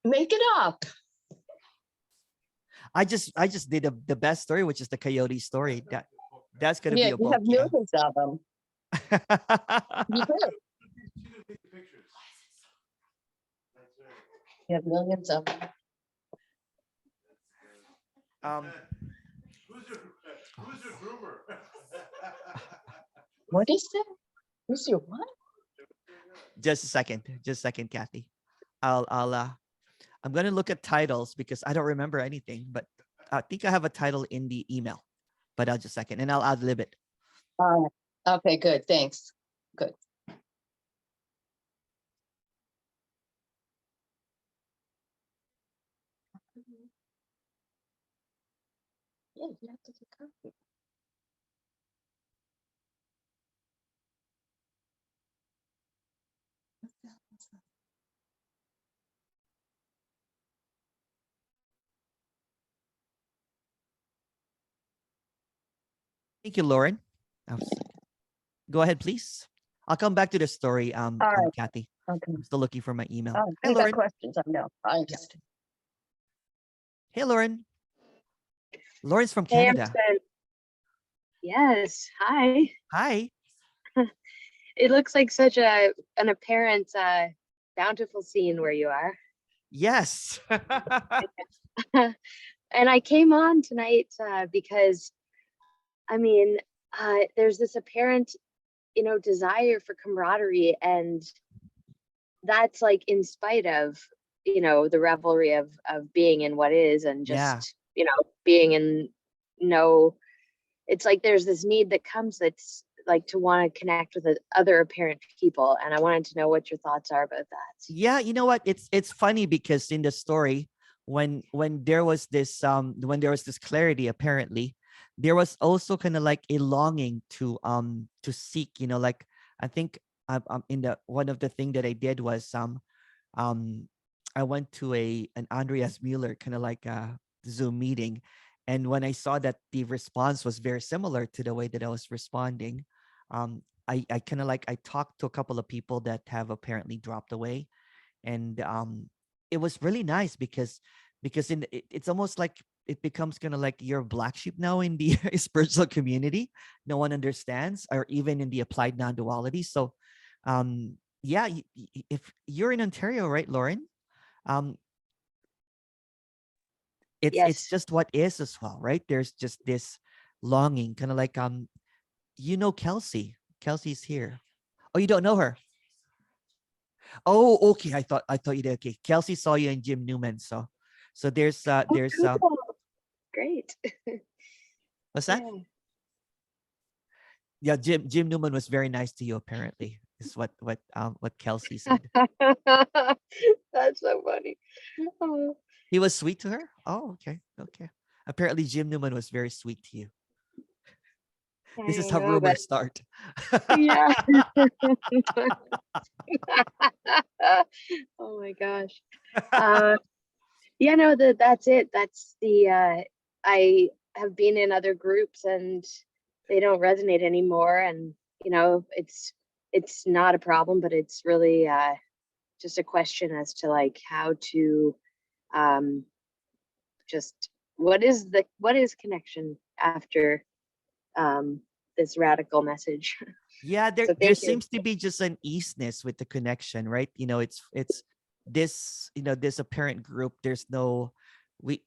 Make it up. I just did the best story, which is the coyote story. That's gonna be Yeah, a you book. have Yeah. millions of them. You do. She didn't take the pictures. That's right. You have millions of them. Who's your groomer? What is that? Who's your what? Just a second, Kathy. I'm gonna look at titles because I don't remember anything, but I think I have a title in the email. But I'll just a second, and I'll ad lib it. All right. Okay, good. Thanks. Good. Yeah, you have to take a copy. Thank you, Lauren. Go ahead, please. I'll come back to the story. All right. Kathy. Okay. I'm still looking for my email. Oh, Hi, you got Lauren. questions? I know. I understand. Hey, Lauren. Lauren's from Hey, Canada. Emerson. Yes. Hi. Hi. It looks like such an apparent bountiful scene where you are. Yes. And I came on tonight because, I mean, there's this apparent, desire for camaraderie, and that's like in spite of, the revelry of being in what is, and just, being in no. It's like there's this need that comes that's like to want to connect with other apparent people, and I wanted to know what your thoughts are about that. Yeah, you know what? It's funny because in the story, when there was this clarity, apparently, there was also kind of like a longing to seek, like I think in the one of the thing that I did was I went to an Andreas Mueller kind of like a Zoom meeting. And when I saw that the response was very similar to the way that I was responding, I kind of like I talked to a couple of people that have apparently dropped away, and it was really nice because it's almost like it becomes kind of like you're a black sheep now in the spiritual community. No one understands, or even in the applied non-duality. So yeah, if you're in Ontario, right, Lauren? Um, it's Yes. just what is as well, right? There's just this longing, kind of like you know Kelsey. Kelsey's here. Oh, you don't know her. Oh, okay. I thought you did. Okay. Kelsey saw you in Jim Newman. So Oh, there's cool. Great. what's that? Yeah. Yeah, Jim Newman was very nice to you, apparently, is what Kelsey said. That's so funny. Oh, He was sweet to her? Oh, okay. Okay. Apparently Jim Newman was very sweet to you. I This is don't how know, but rumors start. yeah. Oh my gosh. Yeah, no, that's it. That's the I have been in other groups and they don't resonate anymore. And it's not a problem, but it's really just a question as to like how to um just what is connection after um this radical message. Yeah, there So there thank you. seems to be just an easiness with the connection, right? It's this, this apparent group. There's no we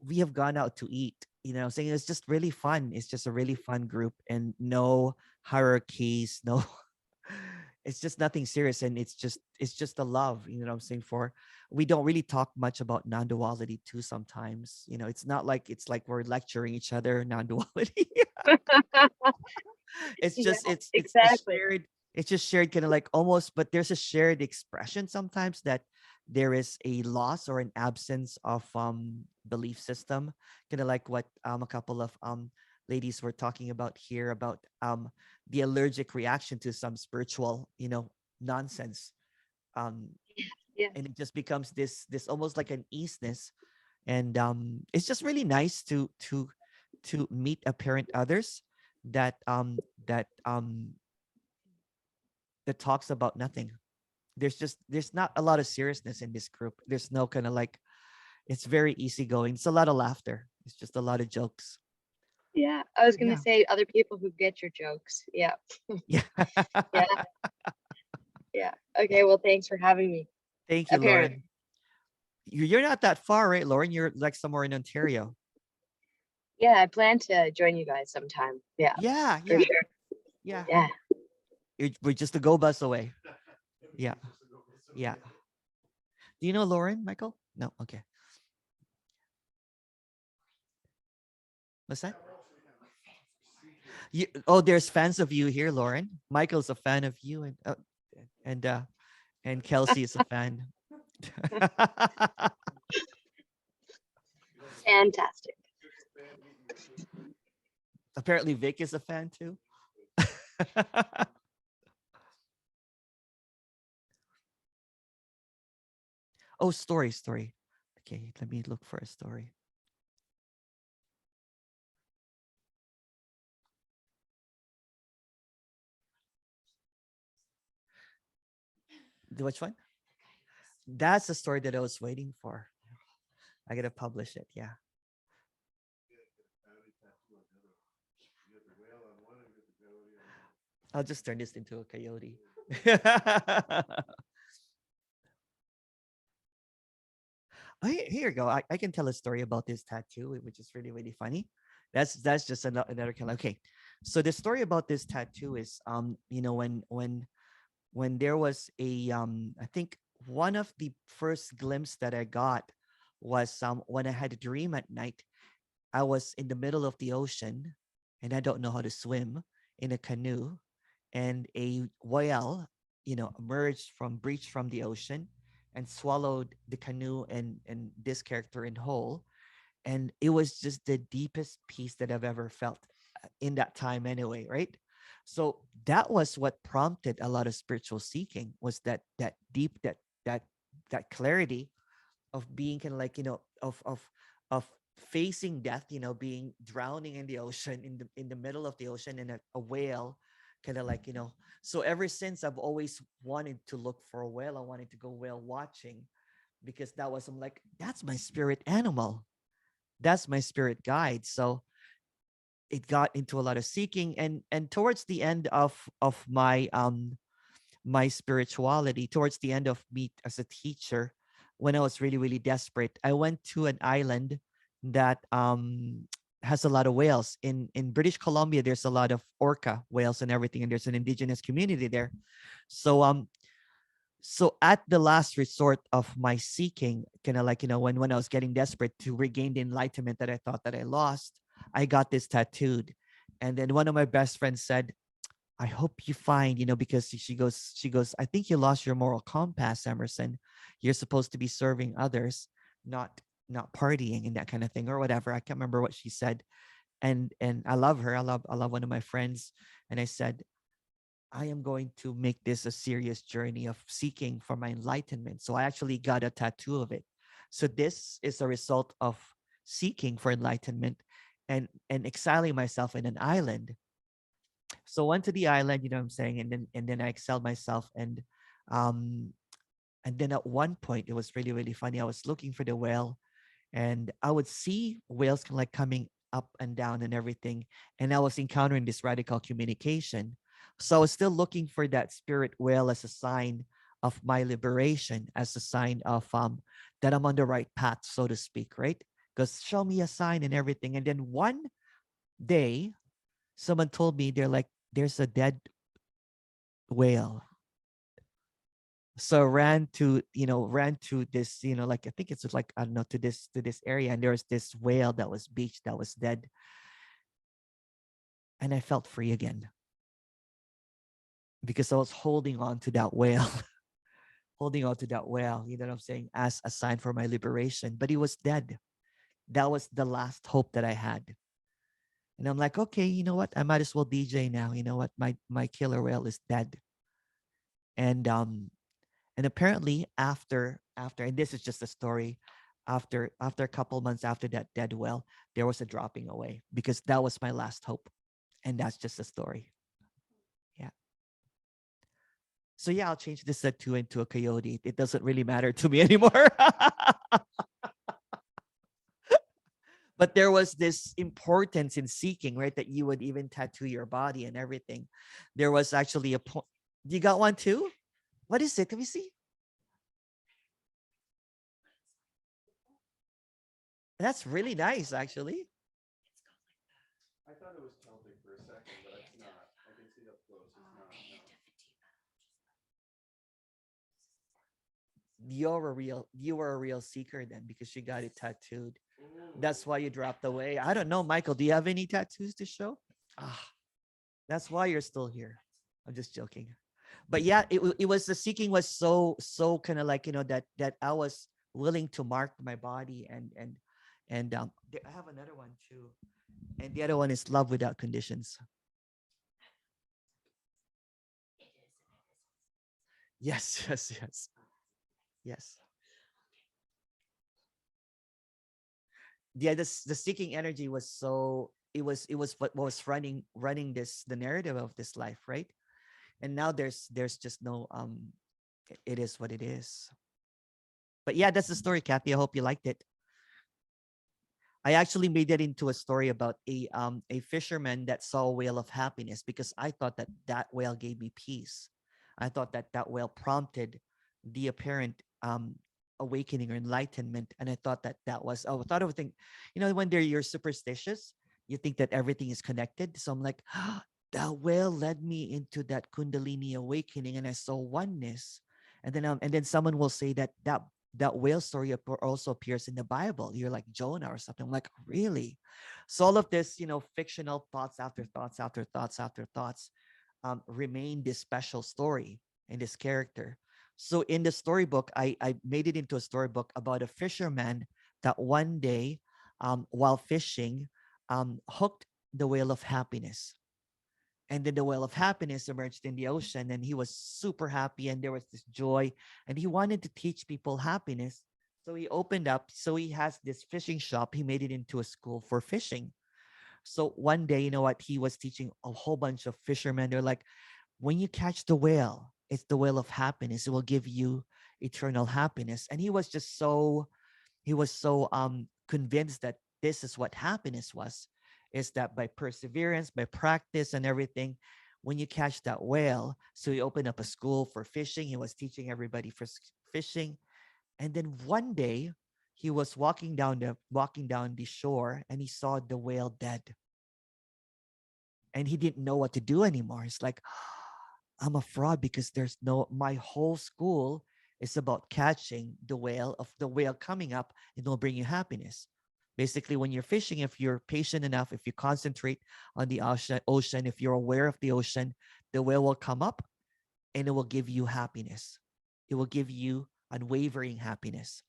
we have gone out to eat, saying it's just really fun. It's just a really fun group and no hierarchies, no it's just nothing serious, and it's just the love, what I'm saying. For we don't really talk much about non-duality too sometimes. It's not like it's like we're lecturing each other non-duality. It's Yeah, just it's a exactly. shared, it's just shared, kind of like almost, but there's a shared expression sometimes that there is a loss or an absence of belief system, kind of like what a couple of ladies were talking about here about the allergic reaction to some spiritual nonsense. um Yeah. and it just becomes this almost like an easiness, and it's just really nice to meet apparent others that that talks about nothing. There's not a lot of seriousness in this group. There's no kind of like, it's very easygoing. It's a lot of laughter. It's just a lot of jokes. Yeah, I was gonna Yeah. say other people who get your jokes. Yeah. Yeah. Yeah. Yeah. Okay, well, thanks for having me. Thank you, Apparently. Lauren. You're not that far, right, Lauren? You're like somewhere in Ontario. Yeah, I plan to join you guys sometime. Yeah, Yeah, for yeah, sure. yeah. Yeah. We're just a go bus away. Yeah, yeah. Do you know Lauren, Michael? No. Okay. What's that? There's fans of you here, Lauren. Michael's a fan of you, and and Kelsey is a fan. Fantastic. Apparently, Vic is a fan too. Oh, story. Okay, let me look for a story. Which one? That's the story that I was waiting for. I gotta publish it. Yeah. I'll just turn this into a coyote. Oh, here you go. I can tell a story about this tattoo, which is really, really funny. That's just another kind of, okay. So the story about this tattoo is when there was a I think one of the first glimpse that I got was when I had a dream at night. I was in the middle of the ocean and I don't know how to swim in a canoe, and a whale, breached from the ocean and swallowed the canoe and this character in whole. And it was just the deepest peace that I've ever felt in that time anyway, right? So that was what prompted a lot of spiritual seeking, was that deep, that clarity of being kind of like, of facing death, being drowning in the ocean, in the middle of the ocean, and a whale kind of like, so ever since I've always wanted to look for a whale. I wanted to go whale watching, because I'm like, that's my spirit animal, that's my spirit guide. So it got into a lot of seeking, and towards the end of my my spirituality towards the end of me as a teacher. When I was really, really desperate, I went to an island that has a lot of whales. In British Columbia, there's a lot of orca whales and everything, and there's an indigenous community there. So so at the last resort of my seeking, kind of like, when I was getting desperate to regain the enlightenment that I thought that I lost, I got this tattooed. And then one of my best friends said, I hope you find, because she goes, I think you lost your moral compass, Emerson. You're supposed to be serving others, not partying and that kind of thing or whatever. I can't remember what she said. And I love her. I love one of my friends. And I said, I am going to make this a serious journey of seeking for my enlightenment. So I actually got a tattoo of it. So this is a result of seeking for enlightenment and exiling myself in an island. So went to the island, you know what I'm saying, and then I exiled myself, um and then at one point it was really, really funny. I was looking for the whale, and I would see whales kind of like coming up and down and everything. And I was encountering this radical communication. So I was still looking for that spirit whale as a sign of my liberation, as a sign of that I'm on the right path, so to speak, right? Because show me a sign and everything. And then one day, someone told me, they're like, there's a dead whale. So I ran to this, like I think it's like, I don't know, to this area, and there was this whale that was beached, that was dead. And I felt free again because I was holding on to that whale, holding on to that whale, you know what I'm saying, as a sign for my liberation. But he was dead. That was the last hope that I had. And I'm like, okay, you know what? I might as well DJ now. You know what? My killer whale is dead. And apparently after and this is just a story, after a couple months after that dead whale, there was a dropping away, because that was my last hope. And that's just a story. Yeah. So yeah, I'll change this tattoo into a coyote. It doesn't really matter to me anymore. But there was this importance in seeking, right? That you would even tattoo your body and everything. There was actually a point. You got one too? What is it? Let me see. That's really nice, actually. I thought it was Celtic for a second, but it's not. I can see it up close. It's not. No. You were a real seeker then, because you got it tattooed. That's why you dropped away. I don't know, Michael. Do you have any tattoos to show? Ah, that's why you're still here. I'm just joking. But yeah, it was, the seeking was so kind of like, that I was willing to mark my body, and I have another one too. And the other one is love without conditions. Yes, yes, yes. Yes. Yeah, the seeking energy was so, it was what was running the narrative of this life, right? And now there's just no it is what it is. But yeah, that's the story, Kathy. I hope you liked it. I actually made it into a story about a fisherman that saw a whale of happiness, because I thought that that whale gave me peace. I thought that that whale prompted the apparent awakening or enlightenment, and I thought that that was, I thought everything, when you're superstitious, you think that everything is connected. So I'm like, that whale led me into that Kundalini awakening, and I saw oneness. And then someone will say that whale story also appears in the Bible. You're like Jonah or something. I'm like, really? So all of this, fictional thoughts after thoughts after thoughts after thoughts, remain this special story and this character. So in the storybook, I made it into a storybook about a fisherman that one day, while fishing, hooked the whale of happiness. And then the whale of happiness emerged in the ocean, and he was super happy, and there was this joy, and he wanted to teach people happiness. So he opened up, so he has this fishing shop. He made it into a school for fishing. So one day, you know what, he was teaching a whole bunch of fishermen. They're like, when you catch the whale, it's the whale of happiness. It will give you eternal happiness. And he was so convinced that this is what happiness was, is that by perseverance, by practice and everything, when you catch that whale. So he opened up a school for fishing. He was teaching everybody for fishing. And then one day he was walking down the shore, and he saw the whale dead. And he didn't know what to do anymore. It's like, I'm a fraud, because my whole school is about catching the whale, of the whale coming up, and it'll bring you happiness. Basically, when you're fishing, if you're patient enough, if you concentrate on the ocean, if you're aware of the ocean, the whale will come up, and it will give you happiness. It will give you unwavering happiness.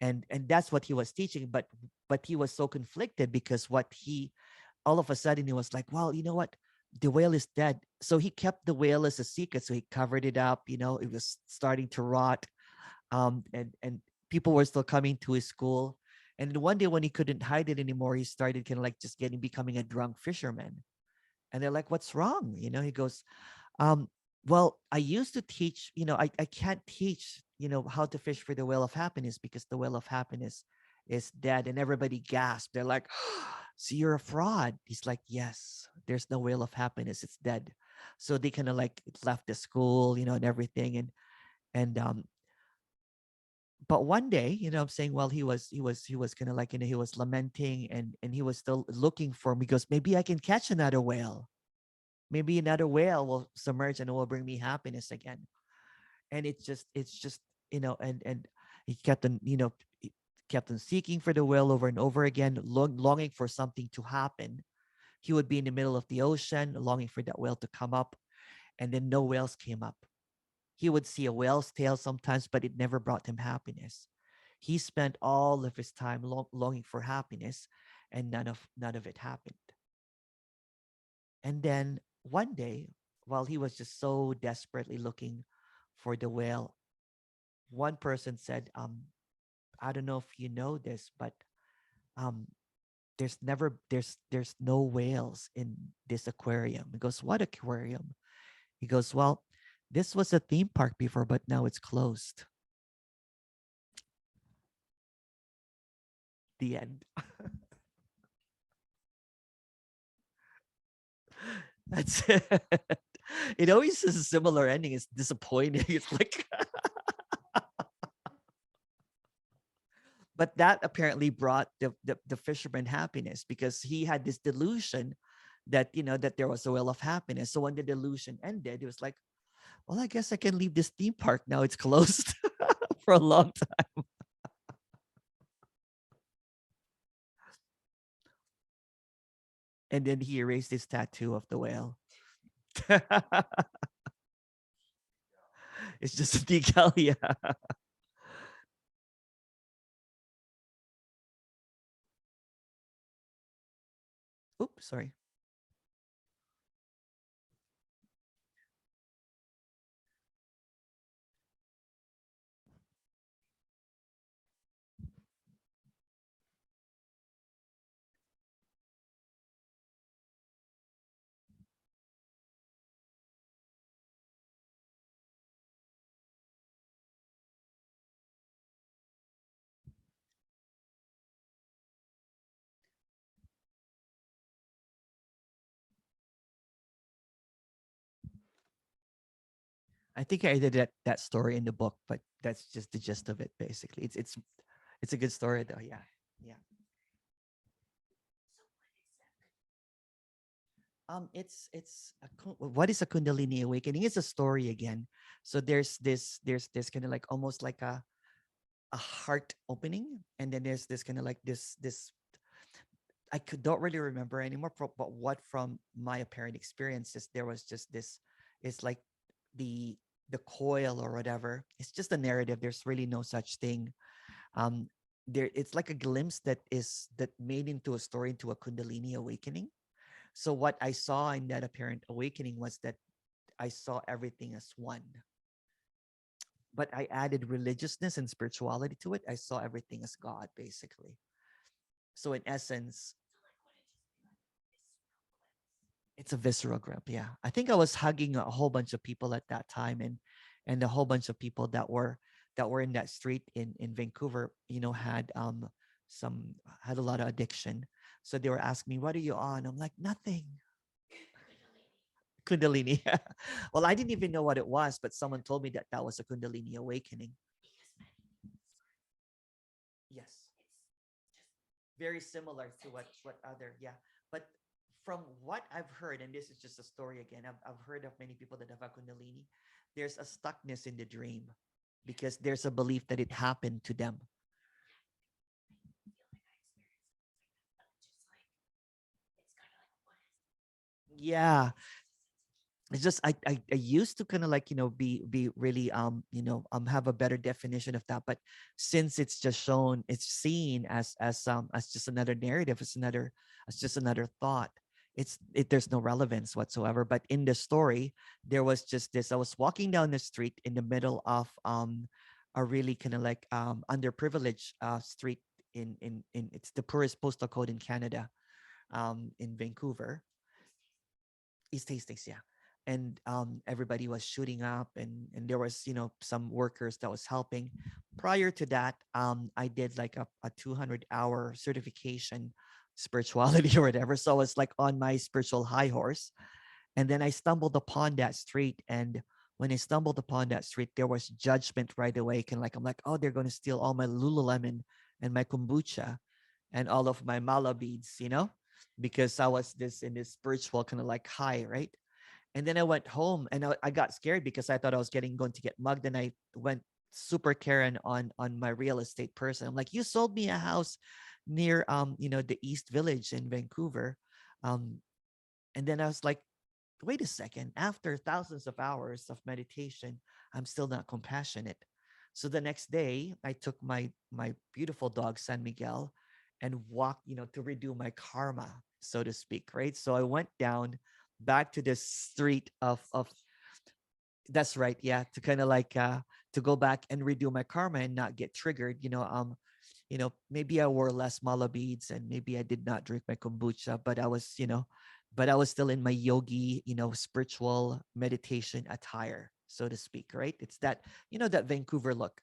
And that's what he was teaching. But he was so conflicted, because all of a sudden he was like, well, you know what? The whale is dead. So he kept the whale as a secret. So he covered it up. It was starting to rot. And people were still coming to his school. And then one day, when he couldn't hide it anymore, he started kind of like just becoming a drunk fisherman. And they're like, what's wrong? He goes, well, I used to teach, I can't teach, how to fish for the whale of happiness, because the whale of happiness is dead. And everybody gasped. They're like, so you're a fraud. He's like, yes, there's no whale of happiness. It's dead. So they kind of like left the school, and everything. And but one day, I'm saying, well, he was kind of like, he was lamenting, and he was still looking for me. He goes, maybe I can catch another whale. Maybe another whale will submerge, and it will bring me happiness again. And it's just, and he kept on, he kept on seeking for the whale over and over again, longing for something to happen. He would be in the middle of the ocean, longing for that whale to come up, and then no whales came up. He would see a whale's tail sometimes, but it never brought him happiness. He spent all of his time longing for happiness, and none of it happened. And then one day, while he was just so desperately looking for the whale, one person said, I don't know if you know this, but um, there's no whales in this aquarium. He goes, what aquarium? He goes, well, this was a theme park before, but now it's closed. The end. That's it. It always has a similar ending. It's disappointing. It's like, but that apparently brought the fisherman happiness, because he had this delusion that, that there was a well of happiness. So when the delusion ended, it was like, well, I guess I can leave this theme park now. It's closed for a long time. And then he erased his tattoo of the whale. It's just a decal, yeah. Oops, sorry. I think I did that story in the book, but that's just the gist of it. Basically, it's a good story though. Yeah, yeah. What is a Kundalini awakening? It's a story again. So there's kind of like almost like a heart opening, and then there's this kind of like this. Don't really remember anymore, but what from my apparent experiences, there was just this. It's like the the coil or whatever. It's just a narrative. There's really no such thing. Um, it's like a glimpse that made into a story, into a Kundalini awakening. So what I saw in that apparent awakening was that I saw everything as one. But I added religiousness and spirituality to it. I saw everything as God, basically. So in essence, it's a visceral grip. Yeah. I think I was hugging a whole bunch of people at that time, and a whole bunch of people that were in that street in Vancouver, had a lot of addiction. So they were asking me, what are you on? I'm like, nothing. Kundalini. Well, I didn't even know what it was, but someone told me that that was a Kundalini awakening. Yes, very similar to what other, yeah. But from what I've heard, and this is just a story again, I've heard of many people that have a Kundalini. There's a stuckness in the dream because there's a belief that it happened to them. Yeah, it's just I used to kind of like, be really have a better definition of that, but since it's just shown, it's seen as just another narrative, as just another thought, there's no relevance whatsoever. But in the story, there was just this: I was walking down the street in the middle of a really kind of like underprivileged street in it's the poorest postal code in Canada, in Vancouver, East Hastings, yeah. And everybody was shooting up, and there was some workers that was helping. Prior to that, I did like a 200-hour certification, spirituality or whatever. So I was like on my spiritual high horse, and then I stumbled upon that street. And when I stumbled upon that street, there was judgment right away. Kind of like, I'm like, oh, they're going to steal all my Lululemon and my kombucha and all of my mala beads, because I was in this spiritual kind of like high, right? And then I went home, and I got scared because I thought I was going to get mugged. And I went super Karen on my real estate person. I'm like, you sold me a house near the East Village in Vancouver. And then I was like, wait a second, after thousands of hours of meditation, I'm still not compassionate. So the next day I took my beautiful dog San Miguel and walked, to redo my karma, so to speak, right? So I went down back to the street of that's right, yeah, to kind of like to go back and redo my karma and not get triggered. Maybe I wore less mala beads, and maybe I did not drink my kombucha, but I was still in my yogi, spiritual meditation attire, so to speak, right? It's that, that Vancouver look.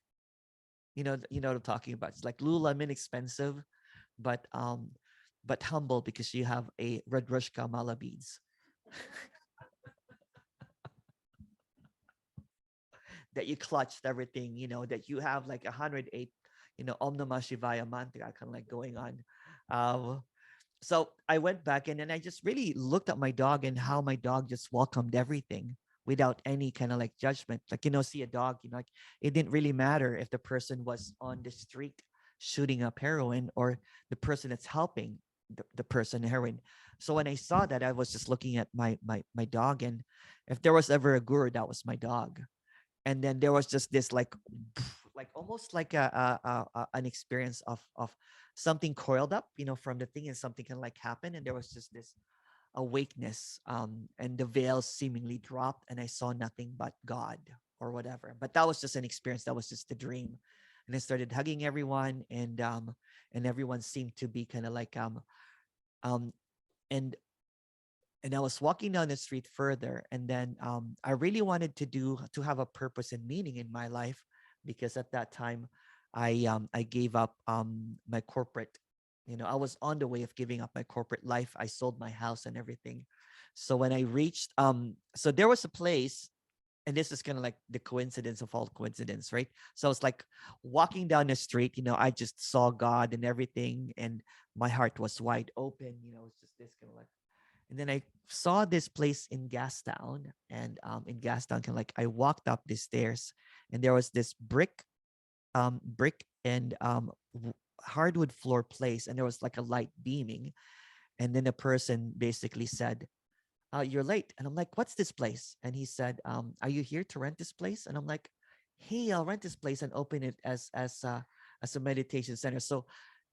What I'm talking about. It's like Lululemon expensive, but humble, because you have a red rushka mala beads. That you clutched everything, that you have like 108, Om Namah Shivaya mantra kind of like going on. So I went back, and then I just really looked at my dog and how my dog just welcomed everything without any kind of like judgment. Like, see a dog, like it didn't really matter if the person was on the street shooting up heroin or the person that's helping the person heroin. So when I saw that, I was just looking at my dog, and if there was ever a guru, that was my dog. And then there was just this like almost like an experience of something coiled up, from the thing, and something can like happen, and there was just this awakeness, and the veil seemingly dropped, and I saw nothing but God or whatever. But that was just an experience. That was just a dream. And I started hugging everyone, and everyone seemed to be kind of like and I was walking down the street further, and then I really wanted to have a purpose and meaning in my life, because at that time I gave up my corporate, I was on the way of giving up my corporate life. I sold my house and everything. So when I reached so there was a place, and this is kind of like the coincidence of all coincidence, right? So it's like walking down the street, I just saw God and everything, and my heart was wide open, it's just this kind of like. And then I saw this place in Gastown, and in Gastown, kind of like I walked up the stairs, and there was this brick and hardwood floor place, and there was like a light beaming, and then a person basically said, "You're late," and I'm like, "What's this place?" And he said, "Are you here to rent this place?" And I'm like, "Hey, I'll rent this place and open it as a meditation center." So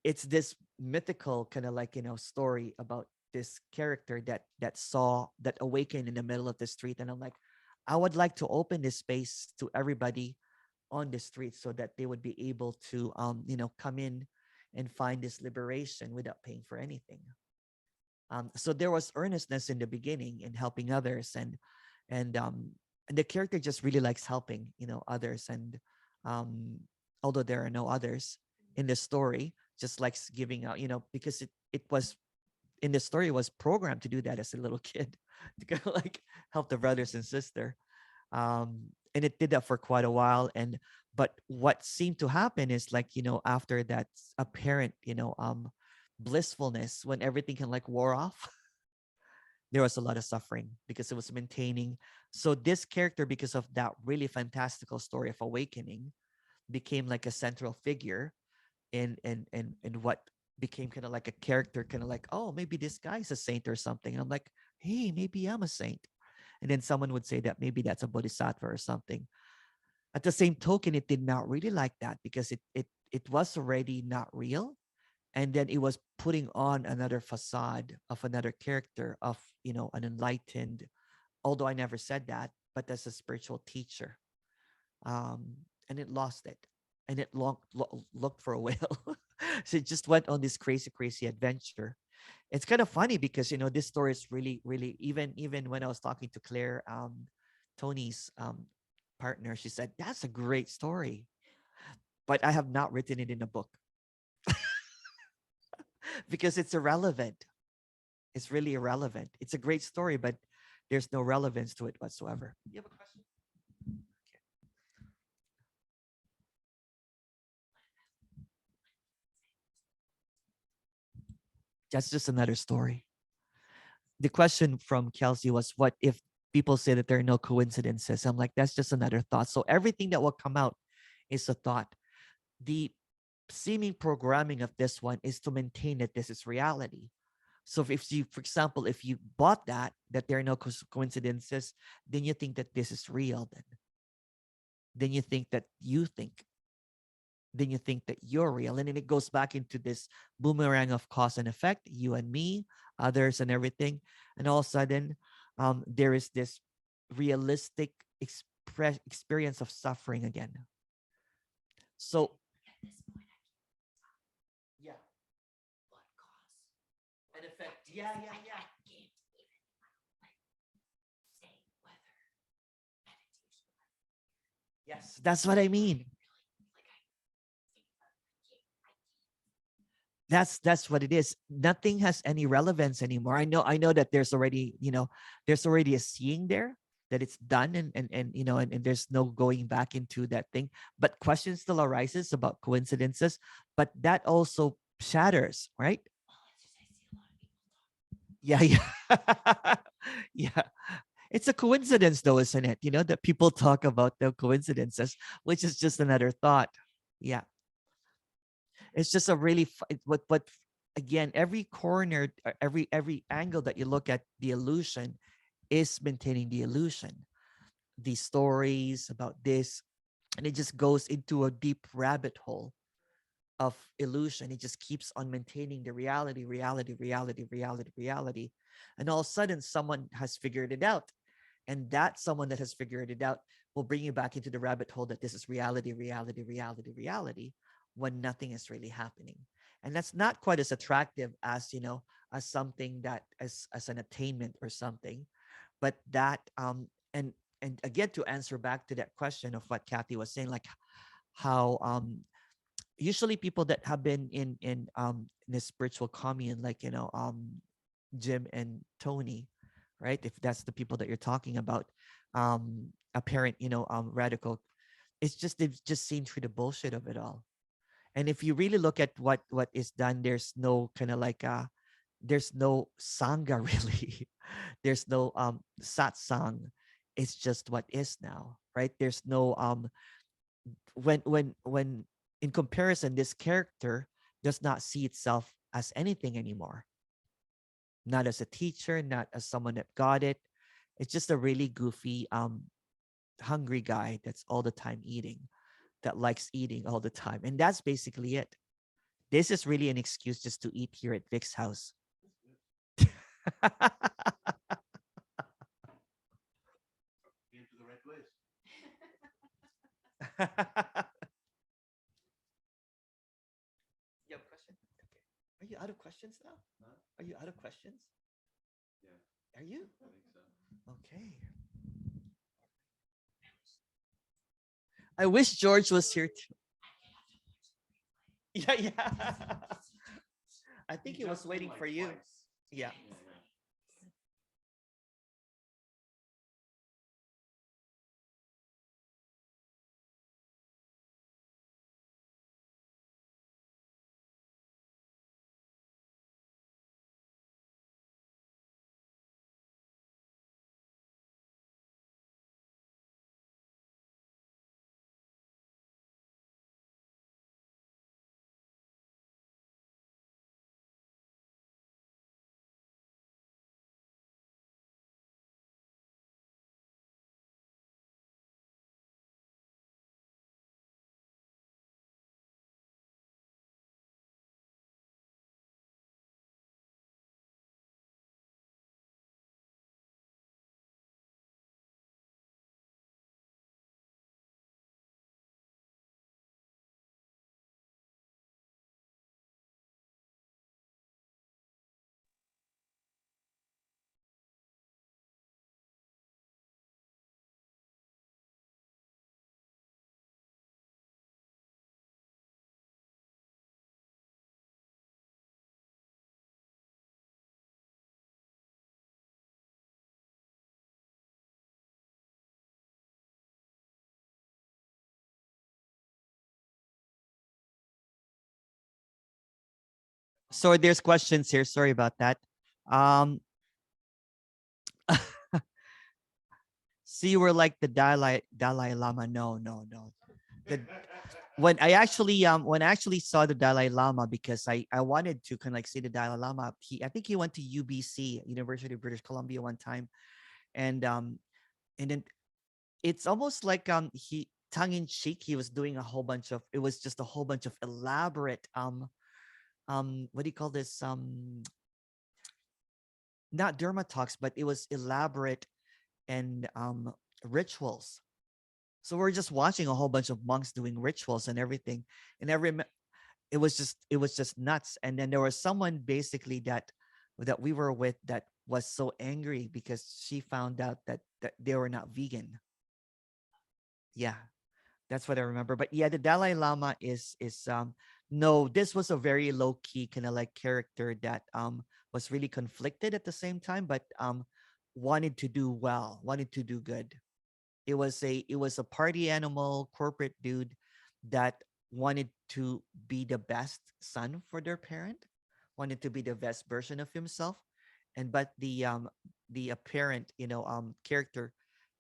it's this mythical kind of like story about this character that awakened in the middle of the street. And I'm like, I would like to open this space to everybody on the street, so that they would be able to come in and find this liberation without paying for anything. So there was earnestness in the beginning in helping others, and the character just really likes helping others, and although there are no others in the story, just likes giving out, because it was in the story, was programmed to do that as a little kid. to kind of like help the brothers and sister. And it did that for quite a while. And but what seemed to happen is like, after that apparent, blissfulness, when everything can like wore off, there was a lot of suffering because it was maintaining. So this character, because of that really fantastical story of awakening, became like a central figure in what became kind of like a character, kind of like, oh, maybe this guy's a saint or something. And I'm like, hey, maybe I'm a saint. And then someone would say that maybe that's a bodhisattva or something. At the same token, it did not really like that because it was already not real. And then it was putting on another facade of another character of, an enlightened, although I never said that, but as a spiritual teacher. And it lost it. And it looked for a while. So it just went on this crazy, crazy adventure. It's kind of funny because, this story is really, really, even when I was talking to Claire, Tony's partner, she said, that's a great story. But I have not written it in a book because it's irrelevant. It's really irrelevant. It's a great story, but there's no relevance to it whatsoever. You have a question? That's just another story. The question from Kelsey was, what if people say that there are no coincidences? I'm like, that's just another thought. So everything that will come out is a thought. The seeming programming of this one is to maintain that this is reality. So if you, for example, if you bought that there are no coincidences, then you think that this is real. Then you think that then you think that you're real. And then it goes back into this boomerang of cause and effect, you and me, others and everything. And all of a sudden, there is this realistic experience of suffering again. So, yeah. What cause and effect? Yeah. Yes, that's what I mean. That's what it is. Nothing has any relevance anymore. I know that there's already, there's already a seeing there that it's done, and there's no going back into that thing. But question still arises about coincidences, but that also shatters, right? Yeah. Yeah. It's a coincidence though, isn't it? That people talk about the coincidences, which is just another thought. Yeah. It's just a really what again, every corner, every angle that you look at the illusion is maintaining the illusion. These stories about this, and it just goes into a deep rabbit hole of illusion. It just keeps on maintaining the reality. And all of a sudden someone has figured it out. And that someone that has figured it out will bring you back into the rabbit hole that this is reality, when nothing is really happening. And that's not quite as attractive as, as something that as an attainment or something. But that, and again, to answer back to that question of what Kathy was saying, like how usually people that have been in a spiritual commune, like Jim and Tony, right? If that's the people that you're talking about, apparent, radical, it's just they've just seen through the bullshit of it all. And if you really look at what is done, there's no kind of like there's no sangha really. There's no satsang. It's just what is now, right? There's no when in comparison, this character does not see itself as anything anymore. Not as a teacher, not as someone that got it. It's just a really goofy, hungry guy that's all the time eating, that likes eating all the time. And that's basically it. This is really an excuse just to eat here at Vic's house. Came to the right place. You have a question? Okay. Are you out of questions now? Huh? Are you out of questions? Yeah, Are you? I think so. Okay. I wish George was here too. Yeah. I think he was jumped in waiting like for you. twice. Yeah. Yeah. So there's questions here. Sorry about that. Um, see, you were like the Dalai Lama. No, no, no. The, when I actually saw the Dalai Lama, because I wanted to kind of like see the Dalai Lama. I think he went to UBC, University of British Columbia, one time, and then it's almost like he, tongue in cheek, he was doing a whole bunch of, it was just a whole bunch of elaborate what do you call this, not derma talks, but it was elaborate and rituals. So we're just watching a whole bunch of monks doing rituals and everything, and it was just nuts. And then there was someone basically that we were with that was so angry because she found out that they were not vegan. Yeah, that's what I remember. But yeah, the Dalai Lama is no, this was a very low key kind of like character that was really conflicted at the same time, but wanted to do well, wanted to do good. It was a party animal, corporate dude that wanted to be the best son for their parent, wanted to be the best version of himself, and but the apparent character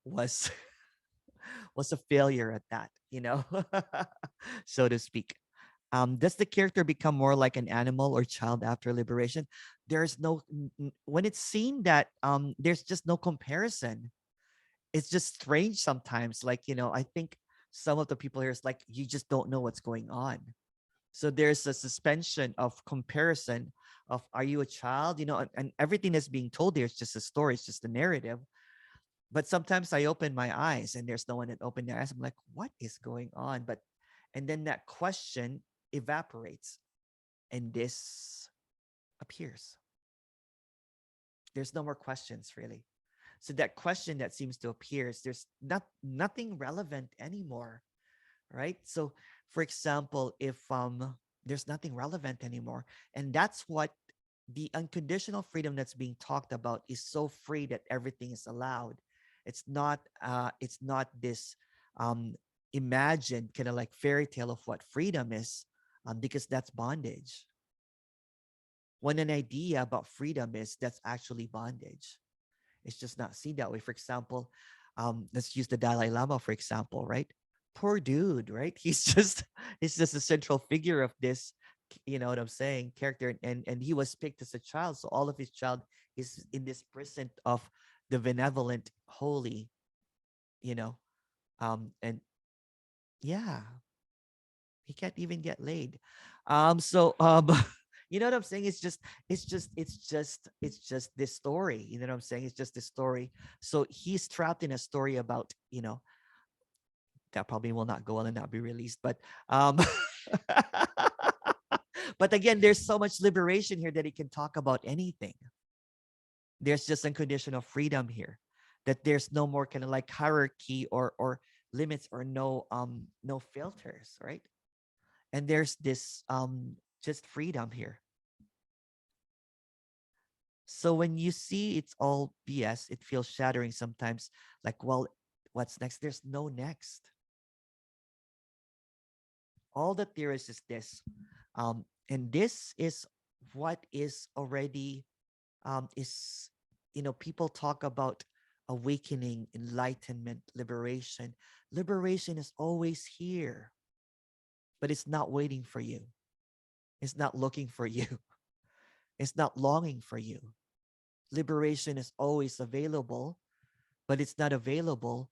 was was a failure at that, so to speak. Does the character become more like an animal or child after liberation? There's no when it's seen that there's just no comparison. It's just strange sometimes. Like, I think some of the people here is like, you just don't know what's going on. So there's a suspension of comparison of, are you a child? And everything that's being told there is just a story, it's just a narrative. But sometimes I open my eyes and there's no one that opened their eyes. I'm like, what is going on? And then that question evaporates and this appears. There's no more questions, really. So that question that seems to appear is, there's nothing relevant anymore, right? So for example, if there's nothing relevant anymore, and that's what the unconditional freedom that's being talked about is, so free that everything is allowed. It's not this imagined kind of like fairy tale of what freedom is, because that's bondage. When an idea about freedom is, that's actually bondage. It's just not seen that way. For example, let's use the Dalai Lama, for example, right? Poor dude, right? He's just a central figure of this, you know what I'm saying, character. And he was picked as a child. So all of his child is in this prison of the benevolent, holy, and yeah, he can't even get laid. So you know what I'm saying? It's just this story. You know what I'm saying? It's just this story. So he's trapped in a story about, that probably will not go on and not be released. But but again, there's so much liberation here that he can talk about anything. There's just unconditional freedom here. That there's no more kind of like hierarchy or limits, or no filters, right? And there's this just freedom here. So when you see it's all BS, it feels shattering sometimes. Like, well, what's next? There's no next. All that there is this. And this is what is already is, people talk about awakening, enlightenment, liberation. Liberation is always here, but it's not waiting for you. It's not looking for you. It's not longing for you. Liberation is always available, but it's not available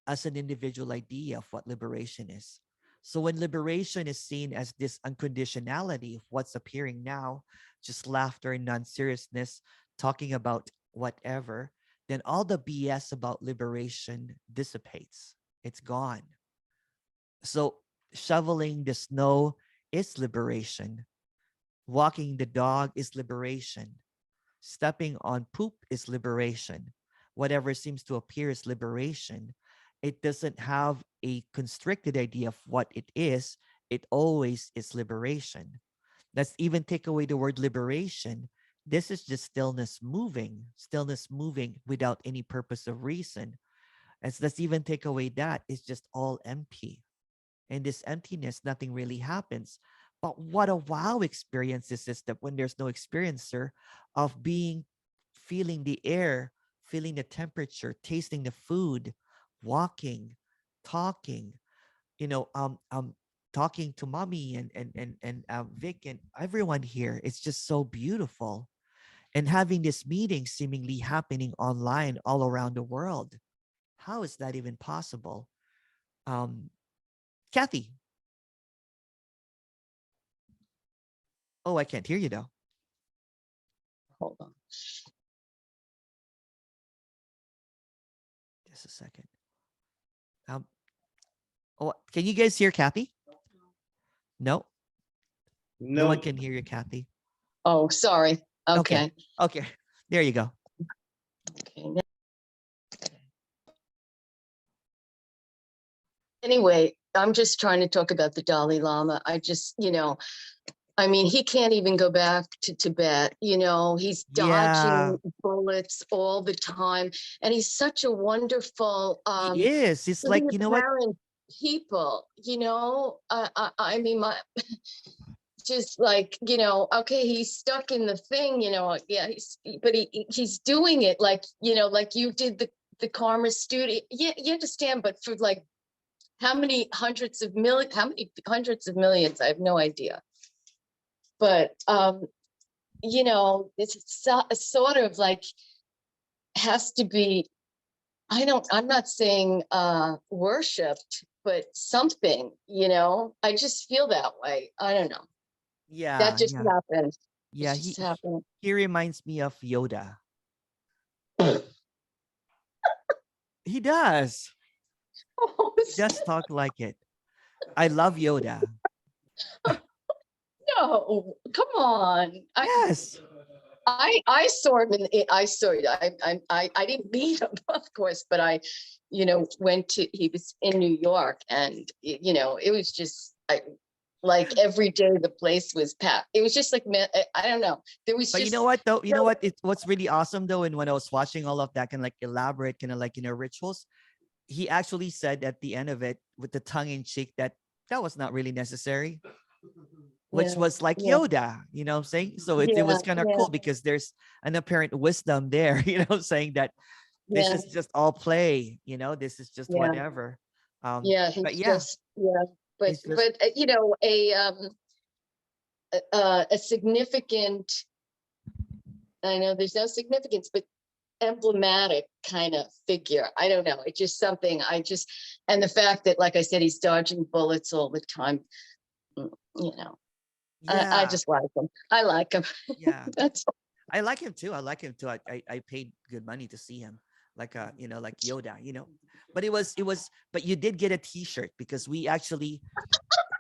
as an individual idea of what liberation is. So when liberation is seen as this unconditionality of what's appearing now, just laughter and non-seriousness, talking about whatever, then all the BS about liberation dissipates. It's gone. So shoveling the snow is liberation. Walking the dog is liberation. Stepping on poop is liberation. Whatever seems to appear is liberation. It doesn't have a constricted idea of what it is. It always is liberation. Let's even take away the word liberation. This is just stillness moving without any purpose of reason. As let's even take away that, it's just all empty. In this emptiness, nothing really happens. But what a wow experience this is, that when there's no experiencer, of feeling the air, feeling the temperature, tasting the food, walking, talking, you know, talking to mommy and Vic and everyone here. It's just so beautiful. And having this meeting seemingly happening online all around the world. How is that even possible? Kathy. Oh, I can't hear you though. Hold on. Just a second. Oh, can you guys hear Kathy? No, no one No. can hear you, Kathy. Oh, sorry. Okay. Okay, there you go. Okay. Anyway, I'm just trying to talk about the Dalai Lama. I just, I mean, he can't even go back to Tibet. He's Yeah, dodging bullets all the time. And he's such a wonderful, he is. It's like, pretty you know what? apparent people, I mean, just like, okay, he's stuck in the thing, yeah, he's doing it like, like you did the karma studio. Yeah, you understand, but for like, how many hundreds of millions, I have no idea. But it's sort of like, has to be, I'm not saying worshipped, but something, I just feel that way. I don't know. That Yeah, just yeah, happened. It yeah. just happened. He reminds me of Yoda. He does. He does talk like it. I love Yoda. No, come on. Yes. I saw him I saw it. I didn't meet him, of course, but I, he was in New York, and it was just like every day the place was packed. It was just like, man, I don't know. There was But you just know what though? You know what? What's really awesome though, and when I was watching all of that kind of like elaborate kind of like, rituals, he actually said at the end of it with the tongue in cheek that that was not really necessary, which yeah, was like yeah, Yoda, you know what I'm saying? So it yeah, was kind of yeah, cool because there's an apparent wisdom there, saying that this yeah, is just all play, this is just yeah, whatever. yeah. But He's yeah, just, yeah, but he's just a significant. I know there's no significance, but emblematic kind of figure. I don't know. It's just something and the fact that, like I said, he's dodging bullets all the time, mm, you know, I yeah, just like him. I like him. yeah. That's I like him too. I like him too. I paid good money to see him, like like Yoda, But but you did get a T-shirt because we actually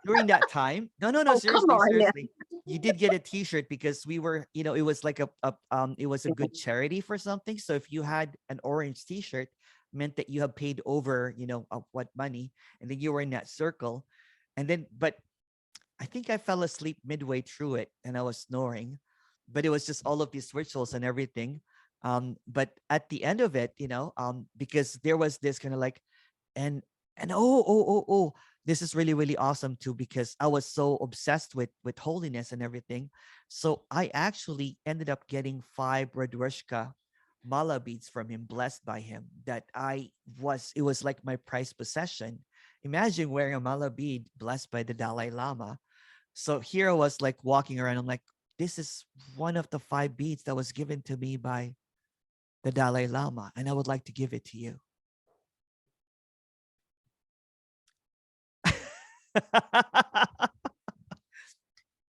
during that time. No, no, no. oh, come Seriously, on, yeah. seriously. You did get a T-shirt because we were, it was like it was a good charity for something. So if you had an orange T-shirt, meant that you have paid over, what money, and then you were in that circle, and then but I think I fell asleep midway through it and I was snoring, but it was just all of these rituals and everything. But at the end of it, because there was this kind of like, and oh, this is really, really awesome too, because I was so obsessed with holiness and everything. So I actually ended up getting 5 Radrishka mala beads from him, blessed by him, that it was like my prized possession. Imagine wearing a mala bead blessed by the Dalai Lama. So here I was like walking around. I'm like, this is one of the 5 beads that was given to me by the Dalai Lama, and I would like to give it to you.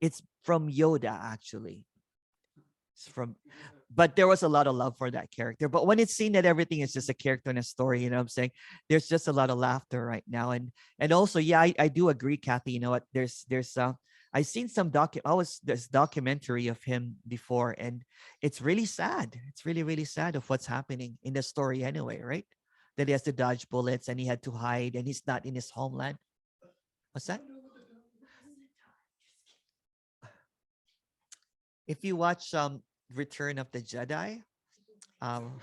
It's from Yoda, actually. It's from, but there was a lot of love for that character. But when it's seen that everything is just a character in a story, what I'm saying? There's just a lot of laughter right now. And also, yeah, I do agree, Kathy. You know what? There's I seen some this documentary of him before, and it's really sad. It's really, really sad of what's happening in the story anyway, right? That he has to dodge bullets and he had to hide and he's not in his homeland. What's that? If you watch Return of the Jedi, um,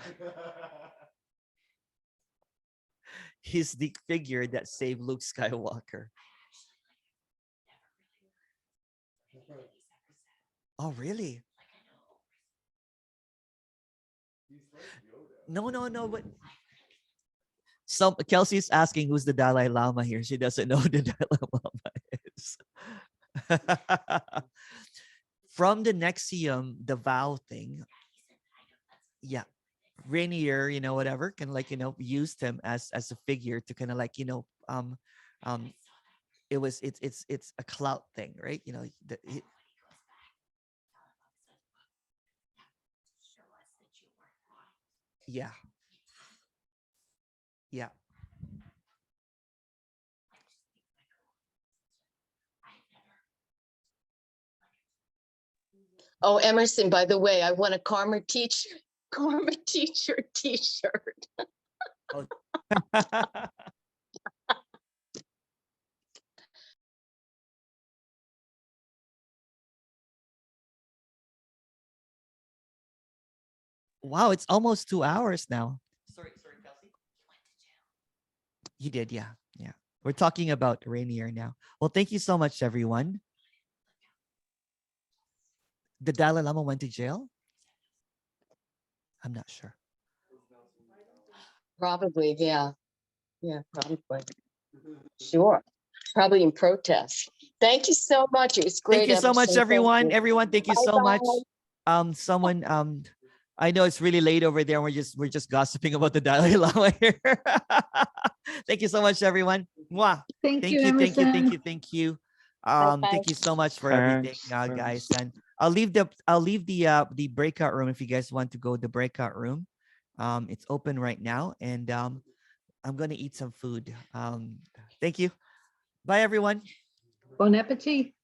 he's the figure that saved Luke Skywalker. Oh, really? No, but some Kelsey's asking who's the Dalai Lama here. She doesn't know who the Dalai Lama is. From the Nexium, the vow thing. Yeah. Rainier, whatever, can used him as a figure to kind of um it's a clout thing, right? Yeah. Yeah. Oh, Emerson, by the way, I want a karma teacher, karma teacher t-shirt. Oh. Wow, it's almost 2 hours now. Sorry, Kelsey. You did, yeah. Yeah. We're talking about Rainier now. Well, thank you so much, everyone. The Dalai Lama went to jail? I'm not sure. Probably, yeah. Yeah, probably. Sure. Probably in protest. Thank you so much. It was great. Thank you so much, Emerson. Thank everyone. you. Everyone, thank you so much. Bye-bye. Someone, I know it's really late over there. We're just gossiping about the Dalai Lama here. Thank you so much, everyone. Mwah. Thank Thank you, you. Emerson. Thank you. Bye-bye. Thank you so much for everything, guys. And I'll leave the breakout room if you guys want to go to the breakout room. It's open right now, and I'm gonna eat some food. Thank you. Bye, everyone. Bon appetit.